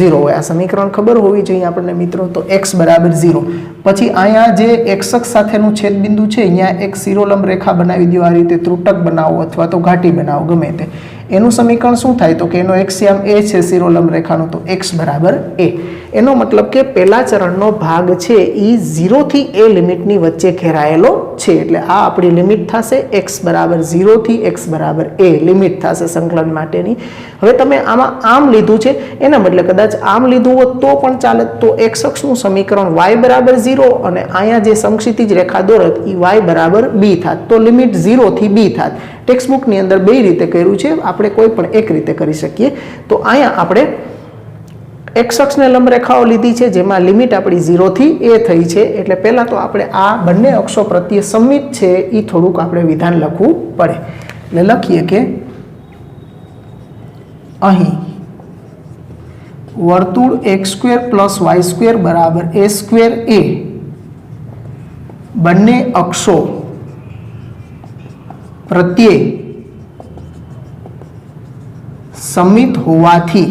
0 હોય. આ સમીકરણ ખબર હોવી જોઈએ આપણને મિત્રો. તો x બરાબર 0. પછી અહીંયા જે x અક્ષ સાથેનું છેદબિંદુ છે અહીંયા એક શિરોલંબ રેખા બનાવી દો, આ રીતે ત્રુટક બનાવો અથવા તો ઘાટી બનાવો, ગમે તે. એનું સમીકરણ શું થાય તો કે એનો x યામ a છે શિરોલંબ રેખાનો, તો x બરાબર a. એનો મતલબ કે પહેલા ચરણનો ભાગ છે એ 0 થી a લિમિટની વચ્ચે ઘેરાયેલો છે, એટલે આ આપણી લિમિટ થશે x બરાબર 0 થી x બરાબર a લિમિટ થશે સંકલન માટેની. હવે તમે આમાં આમ લીધું છે, એના બદલે કદાચ આમ લીધું હોત તો પણ ચાલે. તો x અક્ષનું સમીકરણ y બરાબર 0 અને અહીંયા જે સમક્ષિતિજ રેખા દોરત એ y બરાબર b થાત, તો લિમિટ 0 થી b થાત. ટેક્સ્ટ બુકની અંદર બે રીતે કર્યું છે, આપણે કોઈ પણ એક રીતે કરી શકીએ. તો અહીંયા આપણે x અક્ષને લંબ રેખાઓ લીધી છે, જેમાં લિમિટ આપણી 0 થી a થઈ છે. એટલે પહેલાં તો આપણે આ બંને અક્ષો પ્રત્યે સંમિત છે એ થોડુંક આપણે વિધાન લખવું પડે. એટલે લખીએ કે અહીં વર્તુળ x² + y² બરાબર a² એ બંને અક્ષો પ્રત્યે સંમિત હોવાથી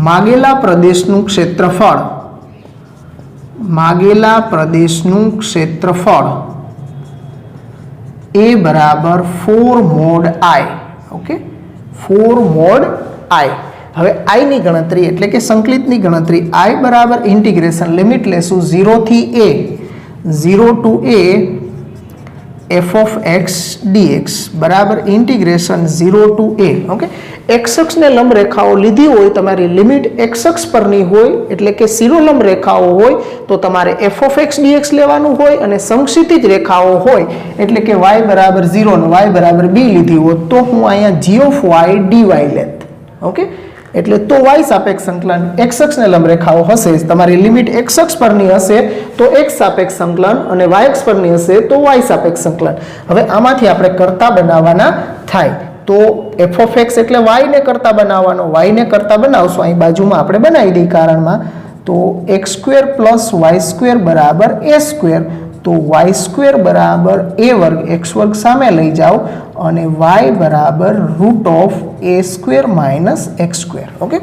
માગેલા પ્રદેશનું ક્ષેત્રફળ a બરાબર 4 mod i. Okay, 4 mod i. હવે i ની ગણતરી એટલે કે સંકલિતની ગણતરી i બરાબર ઇન્ટિગ્રેશન લિમિટ લેશું 0 થી a 0 to a f of x dx બરાબર integration 0 to a. Okay, x અક્ષને લંબ રેખાઓ લીધી હોય, તમારી લિમિટ x અક્ષ પરની હોય એટલે કે શિરોલંબ રેખાઓ હોય તો તમારે f of x dx લેવાનું હોય, અને સમક્ષિતિજ રેખાઓ હોય એટલે કે y બરાબર 0 અને y બરાબર b લીધી હોત તો હું અહીંયા g of y dy લેત. ઓકે, એટલે તો y સાપેક્ષ સંકલન x અક્ષને લંબ રેખાઓ હશે, તમારી લિમિટ x અક્ષ પરની હશે તો x સાપેક્ષ સંકલન અને y અક્ષ પરની હશે તો y સાપેક્ષ સંકલન. હવે આમાંથી આપણે કરતા બનાવવાના થાય. તો f of x એટલે y ને કરતા બનાવવાનો, y ને કરતા બનાવશું અહીં બાજુમાં આપણે બનાવી દઈએ કારણમાં. તો x² + y² બરાબર a², તો y² બરાબર a² x² સામે લઈ જાઓ અને y બરાબર √a² - x². ઓકે,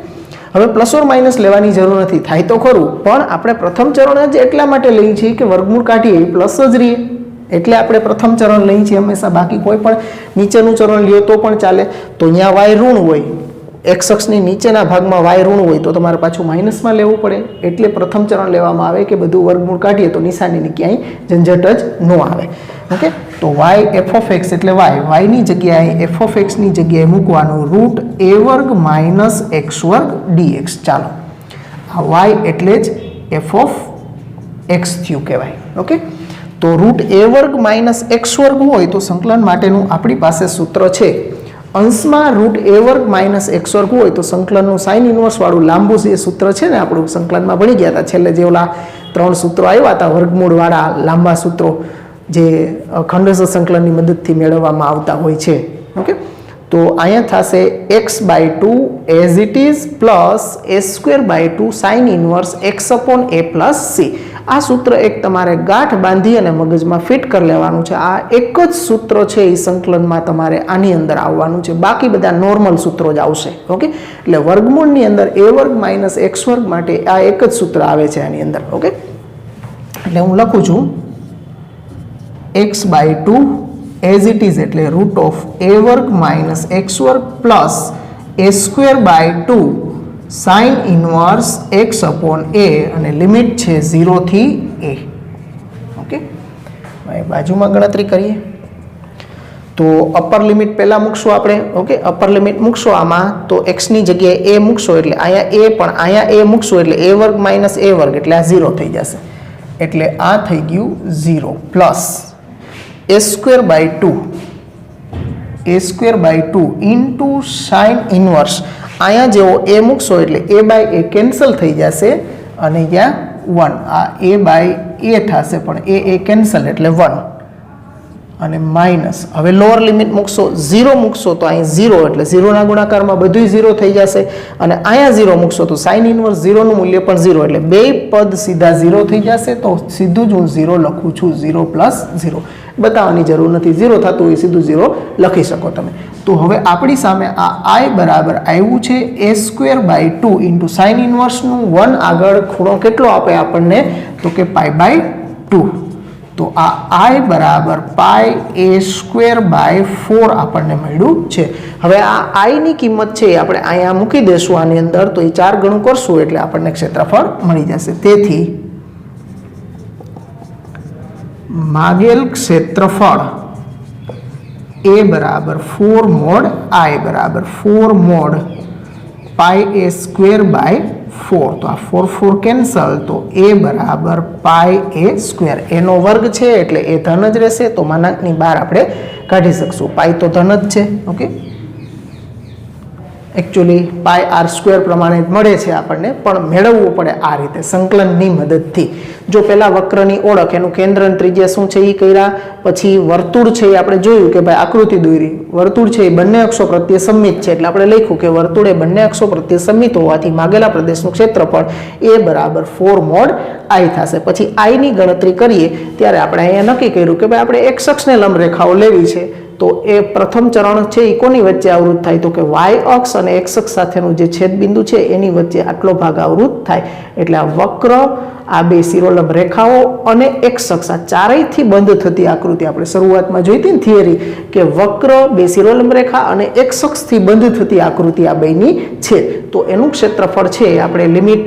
હવે પ્લસ ઓર માઇનસ લેવાની જરૂર નથી, થાય તો ખરું, પણ આપણે પ્રથમ ચરણ જ એટલા માટે લઈએ છીએ કે વર્ગમૂળ કાઢીએ પ્લસ જ રહીએ, એટલે આપણે પ્રથમ ચરણ લઈએ છીએ હંમેશા. બાકી કોઈ પણ નીચેનું ચરણ લ્યો તો પણ ચાલે. તો અહીંયા y ઋણ હોય, x અક્ષની નીચેના ભાગમાં y ઋણ હોય તો તમારે પાછું માઇનસમાં લેવું પડે, એટલે પ્રથમ ચરણ લેવામાં આવે કે બધું વર્ગમૂળ કાઢીએ તો નિશાનીની ક્યાંય ઝંઝટ જ ન આવે. ઓકે, તો y f of x એટલે y ની જગ્યાએ f of x ની જગ્યાએ મૂકવાનું √a² - x² dx. ચાલો, આ y એટલે જ f of x થયું કહેવાય. ઓકે, તો √a² - x² હોય તો સંકલન માટેનું આપણી પાસે સૂત્ર છે. અંશમાં √a² - x² હોય તો સંકલનનું સાઇન ઇન્વર્સ વાળું લાંબુ જે સૂત્ર છે ને, આપણું સંકલનમાં ભણી ગયા હતા છેલ્લે, જે ઓલા 3 સૂત્રો આવ્યા હતા વર્ગમૂળ વાળા લાંબા સૂત્રો જે ખંડસ્થ સંકલનની મદદથી મેળવવામાં આવતા હોય છે. ઓકે, તો અહીંયા થશે x/2 as it is plus a²/2 sine inverse x/a + c. આ સૂત્ર એક તમારે ગાંઠ બાંધી અને મગજમાં ફિટ કરી લેવાનું છે. આ એક જ સૂત્ર છે એ સંકલનમાં તમારે આની અંદર આવવાનું છે, બાકી બધા નોર્મલ સૂત્રો જ આવશે. ઓકે, એટલે વર્ગમૂળની અંદર a² - x² માટે આ એક જ સૂત્ર આવે છે આની અંદર. ઓકે, એટલે હું લખું છું x/2 as it is એટલે √a² - x² plus a²/2 sine inverse x/a અને લિમિટ છે 0 થી a. ઓકે, હવે બાજુમાં ગણતરી કરીએ તો અપર લિમિટ પહેલાં મૂકશું આપણે. ઓકે, અપર લિમિટ મૂકશો આમાં તો x ની જગ્યાએ a મૂકશો એટલે અહીંયા a, પણ અહીંયા a મૂકશો એટલે a² - a² એટલે આ 0 થઈ જશે, એટલે આ થઈ ગયું 0 plus a²/2 into sine inverse. અહીંયા જેવો a મૂકશો એટલે a/a કેન્સલ થઈ જશે અને ત્યાં 1, આ a/a થશે પણ a કેન્સલ એટલે 1 અને માઇનસ. હવે લોઅર લિમિટ મૂકશો, 0 મૂકશો તો અહીં 0 એટલે 0ના ગુણાકારમાં બધું 0 થઈ જશે, અને અહીંયા 0 મૂકશો તો સાઇન ઇન્વર્સ 0નું મૂલ્ય પણ 0, એટલે બે પદ સીધા 0 થઈ જશે. તો સીધું જ હું 0 લખું છું, 0 + 0. બતાવવાની જરૂર નથી, 0 થતું હોય સીધું 0 લખી શકો તમે. તો હવે આપણી સામે આ i બરાબર આવ્યું છે a²/2 ઇન્ટુ સાઇન ઇન્વર્સનું 1 આગળ ખૂણો કેટલો આપે આપણને, તો કે π/2. તો આ I બરાબર પાઈ a²/4 આપણને મળ્યું છે। હવે આ I ની કિંમત છે આપણે અહીંયા મૂકી દેશું આની અંદર, તો એ 4 ગણું કરશું એટલે આપણને ક્ષેત્રફળ મળી જશે। તેથી માગેલ ક્ષેત્રફળ a બરાબર 4 mod I બરાબર 4 mod પાઈ a²/4, તો આ 4 4 કેન્સલ, તો a બરાબર પાઈ a², a નો વર્ગ છે એટલે એ ધન જ રહેશે, તો માનાંકની બહાર આપણે કાઢી શકશું। પાઈ તો ધન જ છે, ઓકે, એકચ્યુઅલી પાઈ r² પ્રમાણે મળે છે આપણને, પણ મેળવવું પડે આ રીતે સંકલનની મદદથી। જો પહેલા વક્રની ઓળખ, એનું કેન્દ્ર અને ત્રિજ્યા શું છે એ કર્યા, પછી વર્તુળ છે એ આપણે જોયું કે ભાઈ આકૃતિ દોરી, વર્તુળ છે એ બંને અક્ષો પ્રત્યે સંમિત છે એટલે આપણે લખ્યું કે વર્તુળ એ બંને અક્ષો પ્રત્યે સંમિત હોવાથી માગેલા પ્રદેશનું ક્ષેત્રફળ a બરાબર 4 mod I થશે। પછી I ની ગણતરી કરીએ ત્યારે આપણે અહીંયા નક્કી કર્યું કે ભાઈ આપણે x અક્ષને લંબ રેખાઓ લેવી છે, તો એ પ્રથમ ચરણ છે એ કોની વચ્ચે આવૃત થાય, તો કે y અક્ષ અને x અક્ષ સાથેનું જે છેદ બિંદુ છે એની વચ્ચે આટલો ભાગ આવૃત થાય। એટલે આ વક્ર, આ બે શિરોલંબ રેખાઓ અને x અક્ષ, આ ચારેયથી બંધ થતી આકૃતિ આપણે શરૂઆતમાં જોઈ હતી ને થિયરી, કે વક્ર, બે શિરોલંબ રેખા અને x અક્ષથી બંધ થતી આકૃતિ આ બેની છે, તો એનું ક્ષેત્રફળ છે આપણે લિમિટ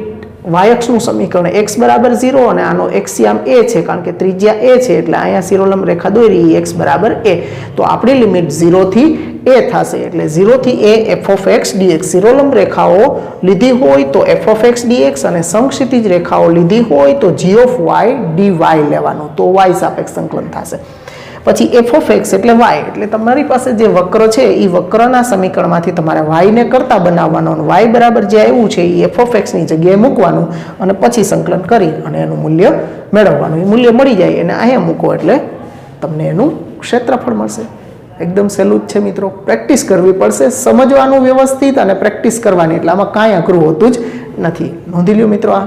y અક્ષનું સમીકરણ x બરાબર 0 અને આનો એક્સિયામ a છે, કારણ કે ત્રિજ્યા a છે એટલે અહીંયા શિરોલંબ રેખા દોરી x બરાબર a, તો આપણી લિમિટ 0 થી a થશે, એટલે 0 થી a f(x) dx। શિરોલંબ રેખાઓ લીધી હોય તો f(x) dx અને સમક્ષિતિજ રેખાઓ લીધી હોય તો g(y) dy લેવાનું, તો y સાપેક્ષ સંકલન થશે। પછી f(x) એટલે y, એટલે તમારી પાસે જે વક્ર છે એ વક્રના સમીકરણમાંથી તમારે y ને કરતા બનાવવાનો, y બરાબર જે આવ્યું છે એ f(x) ની જગ્યાએ મૂકવાનું અને પછી સંકલન કરી અને એનું મૂલ્ય મેળવવાનું। એ મૂલ્ય મળી જાય અને અહીંયા મૂકો એટલે તમને એનું ક્ષેત્રફળ મળશે। એકદમ સહેલું જ છે મિત્રો, પ્રેક્ટિસ કરવી પડશે, સમજવાનું વ્યવસ્થિત અને પ્રેક્ટિસ કરવાની, એટલે આમાં કાંઈ અઘરું હોતું જ નથી। નોંધી લ્યો મિત્રો આ।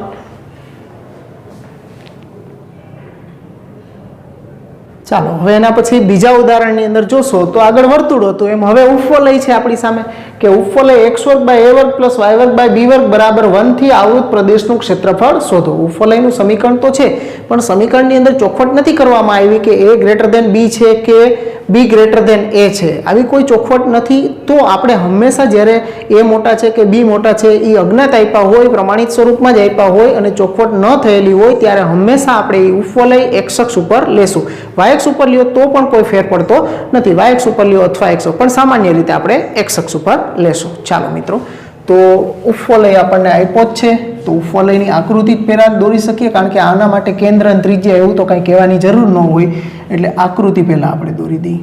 ચાલો હવે એના પછી બીજા ઉદાહરણની અંદર જોશો તો આગળ વર્તુળ હતું, એમ હવે ઉપવલય છે આપણી સામે, કે ઉપવલય x² + y² b² બરાબર 1 થી આવૃત પ્રદેશનું ક્ષેત્રફળ શોધો। ઉપવલયનું સમીકરણ તો છે પણ સમીકરણની અંદર ચોખવટ નથી કરવામાં આવી કે a > b છે કે b > a છે, આવી કોઈ ચોખવટ નથી। તો આપણે હંમેશા જ્યારે a મોટા છે કે b મોટા છે એ અજ્ઞાત આપ્યા હોય, પ્રમાણિત સ્વરૂપમાં જ આપ્યા હોય અને ચોખવટ ન થયેલી હોય ત્યારે હંમેશા આપણે એ ઉપવલય x અક્ષ ઉપર લેશું। y અક્ષ ઉપર લ્યો તો પણ કોઈ ફેર પડતો નથી, y અક્ષ ઉપર લ્યો અથવા x પણ સામાન્ય રીતે આપણે x અક્ષ ઉપર લેશું। ચાલો મિત્રો, તો ઉપવલય આપણને આપ્યો જ છે, તો ઉપવલયની આકૃતિ જ પહેલા દોરી શકીએ, કારણ કે આના માટે કેન્દ્ર અને ત્રિજ્યા એવું તો કંઈ કહેવાની જરૂર ન હોય, એટલે આકૃતિ પહેલા આપણે દોરી દઈએ।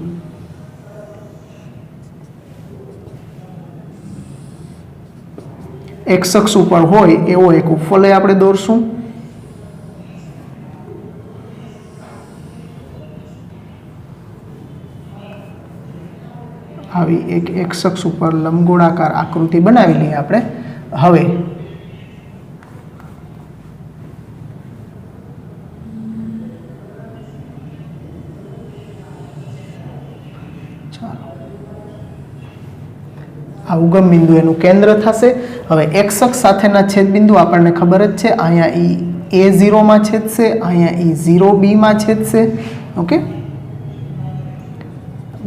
x અક્ષ ઉપર હોય એવો એક ઉપવલય આપણે દોરશું। આવી એક x અક્ષ ઉપર લંબગોળાકાર આકૃતિ બનાવી લઈએ આપણે। હવે આ ઉગમ બિંદુ એનું કેન્દ્ર થશે। હવે x અક્ષ સાથેના છેદ બિંદુ આપણને ખબર જ છે, અહીંયા a0 માં છેદશે, અહીંયા e0b માં છેદશે, ઓકે,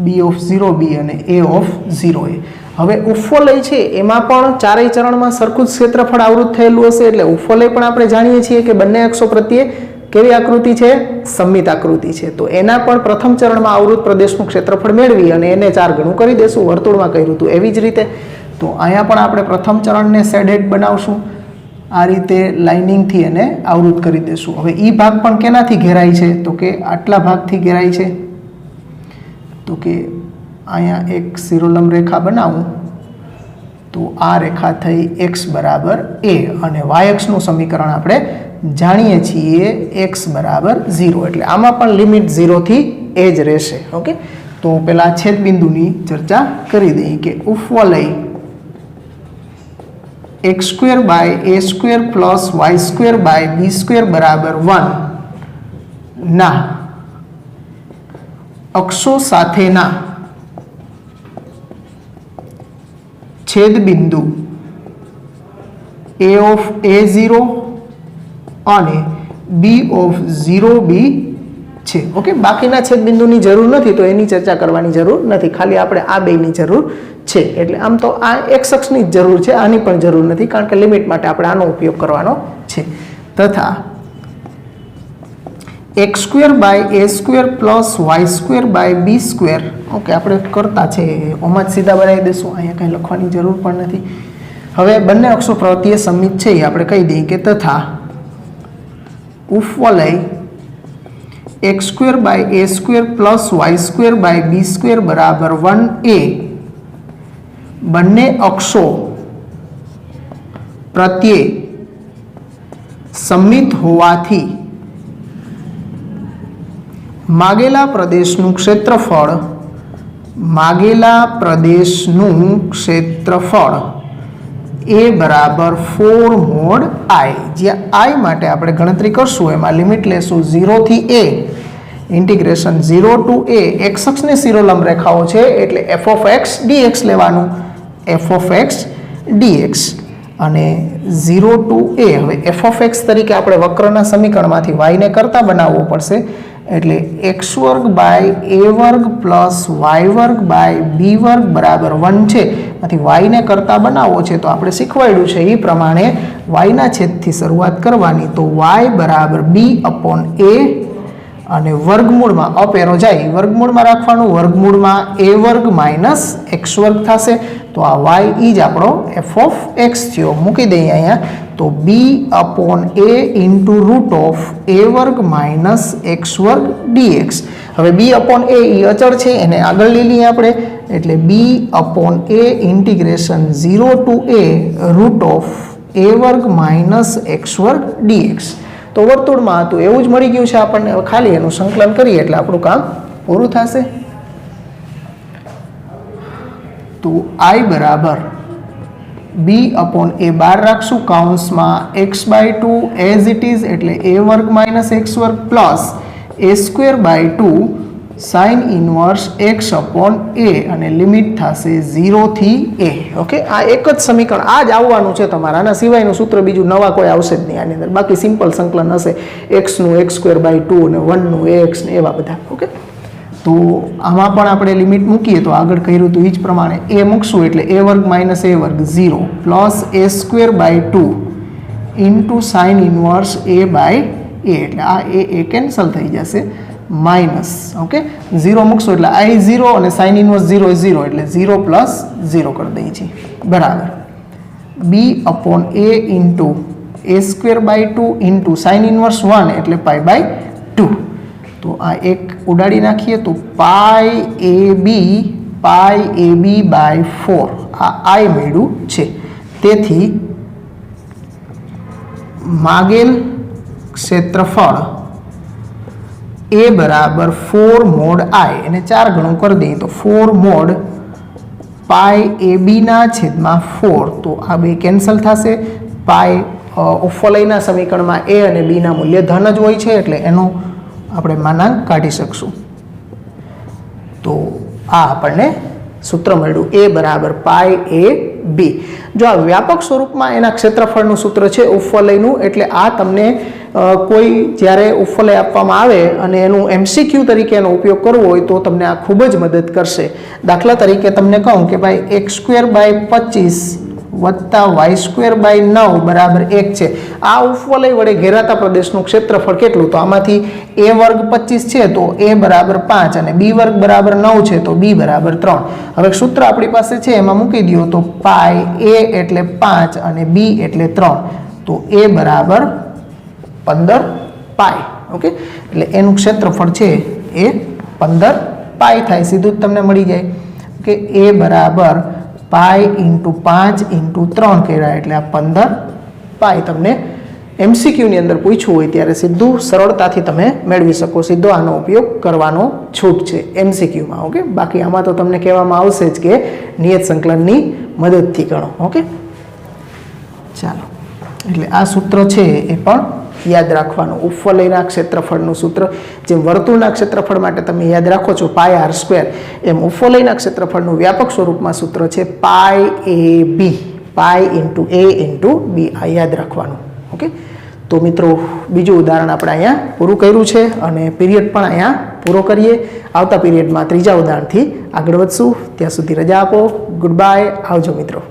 b(0) b અને a(0) a। હવે ઉપવલય છે એમાં પણ ચારેય ચરણમાં સરખું જ ક્ષેત્રફળ આવૃત થયેલું હશે, એટલે ઉપવલય પણ આપણે જાણીએ છીએ કે બંને અક્ષો પ્રત્યે કેવી આકૃતિ છે, સંમિત આકૃતિ છે, તો એના પણ પ્રથમ ચરણમાં આવૃત પ્રદેશનું ક્ષેત્રફળ મેળવી અને એને 4 ગણું કરી દેશું, વર્તુળમાં કર્યું હતું એવી જ રીતે। તો અહીંયા પણ આપણે પ્રથમ ચરણને શેડેડ બનાવશું, આ રીતે લાઇનિંગથી એને આવૃત કરી દેશું। હવે ઈ ભાગ પણ કેનાથી ઘેરાય છે, તો કે આટલા ભાગથી ઘેરાય છે, તો કે અહીંયા એક શિરોલંબ રેખા બનાવું તો આ રેખા થઈ x બરાબર a અને y અક્ષનું સમીકરણ આપણે જાણીએ છીએ x બરાબર 0, એટલે આમાં પણ લિમિટ 0 થી a જ રહેશે, ઓકે। તો પેલા છેદ બિંદુની ચર્ચા કરી દઈએ કે ઉપવલય x² / a² + y² / b² બરાબર 1 ના અક્ષો સાથેના છેદ બિંદુ a(a0) અને b(0b) છે. ઓકે, બાકીના છેદબિંદુની જરૂર નથી તો એની ચર્ચા કરવાની જરૂર નથી, ખાલી આપણે આ બેની જરૂર છે. એટલે આમ તો આ x અક્ષની જ જરૂર છે, આની પણ જરૂર નથી, કારણ કે લિમિટ માટે આપણે આનો ઉપયોગ કરવાનો છે. તથા x square by a square plus y square by b square. Okay, આપણે કરતા છે ઓમાં જ સીધા બનાવી દઈશું, અહીંયા કંઈ લખવાની જરૂર પણ નથી. હવે બંને અક્ષો પ્રત્યે સમિત છે એ આપણે કહી દઈએ કે તથા ઉપવલય x square by a square plus y square by b square બરાબર 1a બંને અક્ષો પ્રત્યે સમિત હોવાથી માગેલા પ્રદેશનું ક્ષેત્રફળ a બરાબર 4 mod i, જ્યાં i માટે આપણે ગણતરી કરશું એમાં લિમિટ લેશું 0 થી a integration 0 to a x અક્ષને શિરોલંબ રેખાઓ છે એટલે f of x dx લેવાનું, f of x dx અને 0 ટુ a. હવે f of x તરીકે આપણે વક્રના સમીકરણમાંથી y ને કરતા બનાવવો પડશે એટલે x વર્ગ બાય a વર્ગ પ્લસ y વર્ગ બાય b વર્ગ બરાબર 1 છે. આથી y ને કરતા બનાવવો છે તો આપણે શીખવાડ્યું છે એ પ્રમાણે y ના છેદથી શરૂઆત કરવાની, તો y બરાબર b અપોન a અને વર્ગમૂળમાં અપ એરો જાય વર્ગમૂળમાં રાખવાનું, વર્ગમૂળમાં a વર્ગ માઇનસ x વર્ગ થશે. તો આ y ઈ જ આપણો f of x થયો. મૂકી દઈએ અહીંયા, તો b upon a into root of a વર્ગ માઇનસ x વર્ગ dx. હવે b અપોન a એ અચળ છે, એને આગળ લઈ લઈએ આપણે, એટલે b upon a integration 0 to a root of a વર્ગ માઇનસ x વર્ગ dx. તો વર્તુળમાં હતું એવું જ મળી ગયું છે આપણને. હવે ખાલી એનું સંકલન કરીએ એટલે આપણું કામ પૂરું થશે. તો i બરાબર b અપોન a બાર રાખશું, કાઉન્સમાં x બાય 2 એઝ ઇટ ઇઝ એટલે a વર્ગ માઇનસ x વર્ગ plus a square by 2 sine inverse x upon a અને લિમિટ થશે 0 થી a. ઓકે, આ એક જ સમીકરણ આ જ આવવાનું છે તમારા, આના સિવાયનું સૂત્ર બીજું નવા કોઈ આવશે જ નહીં આની અંદર. બાકી સિમ્પલ સંકલન હશે, x નું x સ્ક્વેર બાય 2 અને 1 નું ax ને એવા બધા. ઓકે, તો આમાં પણ આપણે લિમિટ મૂકીએ તો આગળ કર્યું હતું એ જ પ્રમાણે a મૂકશું એટલે a વર્ગ માઇનસ a વર્ગ 0 plus a square by 2 into sine inverse a by a એટલે આ a કેન્સલ થઈ જશે માઇનસ. ઓકે, 0 મૂકશું એટલે i 0 અને સાઇન ઇનવર્સ 0 0 એટલે 0 પ્લસ 0 કરી દઈએ છીએ બરાબર b upon a into a square by 2 into sine inverse 1 એટલે પાઈ બાય 2. તો આ એક ઉડાડી નાખીએ તો પાઈ ab બાય 4 આ i મળ્યું છે. તેથી માગેલ ક્ષેત્રફળ a બરાબર 4 મોડ i એને 4 ગણું કરી દઈએ તો 4 મોડ પાઈ ab ના છેદમાં 4. તો આ બે કેન્સલ થશે. પાઈ ઉપવલયના સમીકરણમાં a અને b ના મૂલ્ય ધન જ હોય છે એટલે એનો આપણે માનાંક કાઢી શકશું. તો આ આપણને સૂત્ર મળ્યું a બરાબર પાઈ a b. જો આ વ્યાપક સ્વરૂપમાં એના ક્ષેત્રફળનું સૂત્ર છે ઉપવલયનું, એટલે આ તમને કોઈ જ્યારે ઉપવલય આપવામાં આવે અને એનું MCQ તરીકે એનો ઉપયોગ કરવો હોય તો તમને આ ખૂબ જ મદદ કરશે. દાખલા તરીકે તમને કહું કે ભાઈ x સ્ક્વેર બાય 25 વત્તા y સ્ક્વેર બાય 9 બરાબર 1 છે. આ ઉપવલય વડે ઘેરાતા પ્રદેશનું ક્ષેત્રફળ કેટલું? તો આમાંથી a વર્ગ 25 છે તો a બરાબર 5 અને b વર્ગ બરાબર 9 છે તો b બરાબર 3. હવે સૂત્ર આપણી પાસે છે એમાં મૂકી દો તો પાઈ a એટલે 5 અને b એટલે 3 તો a બરાબર 15 પાઈ. ઓકે, એટલે એનું ક્ષેત્રફળ છે એ 15 પાઈ થાય, સીધું જ તમને મળી જાય કે a બરાબર પાઈ ઇન્ટુ 5 ઇન્ટુ 3 કર્યા એટલે આ 15 પાઈ. તમને MCQની અંદર પૂછવું હોય ત્યારે સીધું સરળતાથી તમે મેળવી શકો, સીધો આનો ઉપયોગ કરવાનો છૂટ છે MCQમાં. ઓકે, બાકી આમાં તો તમને કહેવામાં આવશે જ કે નિયત સંકલનની મદદથી ગણો. ઓકે, ચાલો, એટલે આ સૂત્ર છે એ પણ યાદ રાખવાનું. ઉપવલયના ક્ષેત્રફળનું સૂત્ર જેમ વર્તુળના ક્ષેત્રફળ માટે તમે યાદ રાખો છો પાઈ r સ્ક્વેર, એમ ઉપવલયના ક્ષેત્રફળનું વ્યાપક સ્વરૂપમાં સૂત્ર છે પાઈ ab, pi into a into b. આ યાદ રાખવાનું. ઓકે, તો મિત્રો બીજું ઉદાહરણ આપણે અહીંયા પૂરું કર્યું છે અને પીરિયડ પણ અહીંયા પૂરો કરીએ. આવતા પીરિયડમાં ત્રીજા ઉદાહરણથી આગળ વધશું. ત્યાં સુધી રજા આપો. Good bye. આવજો મિત્રો.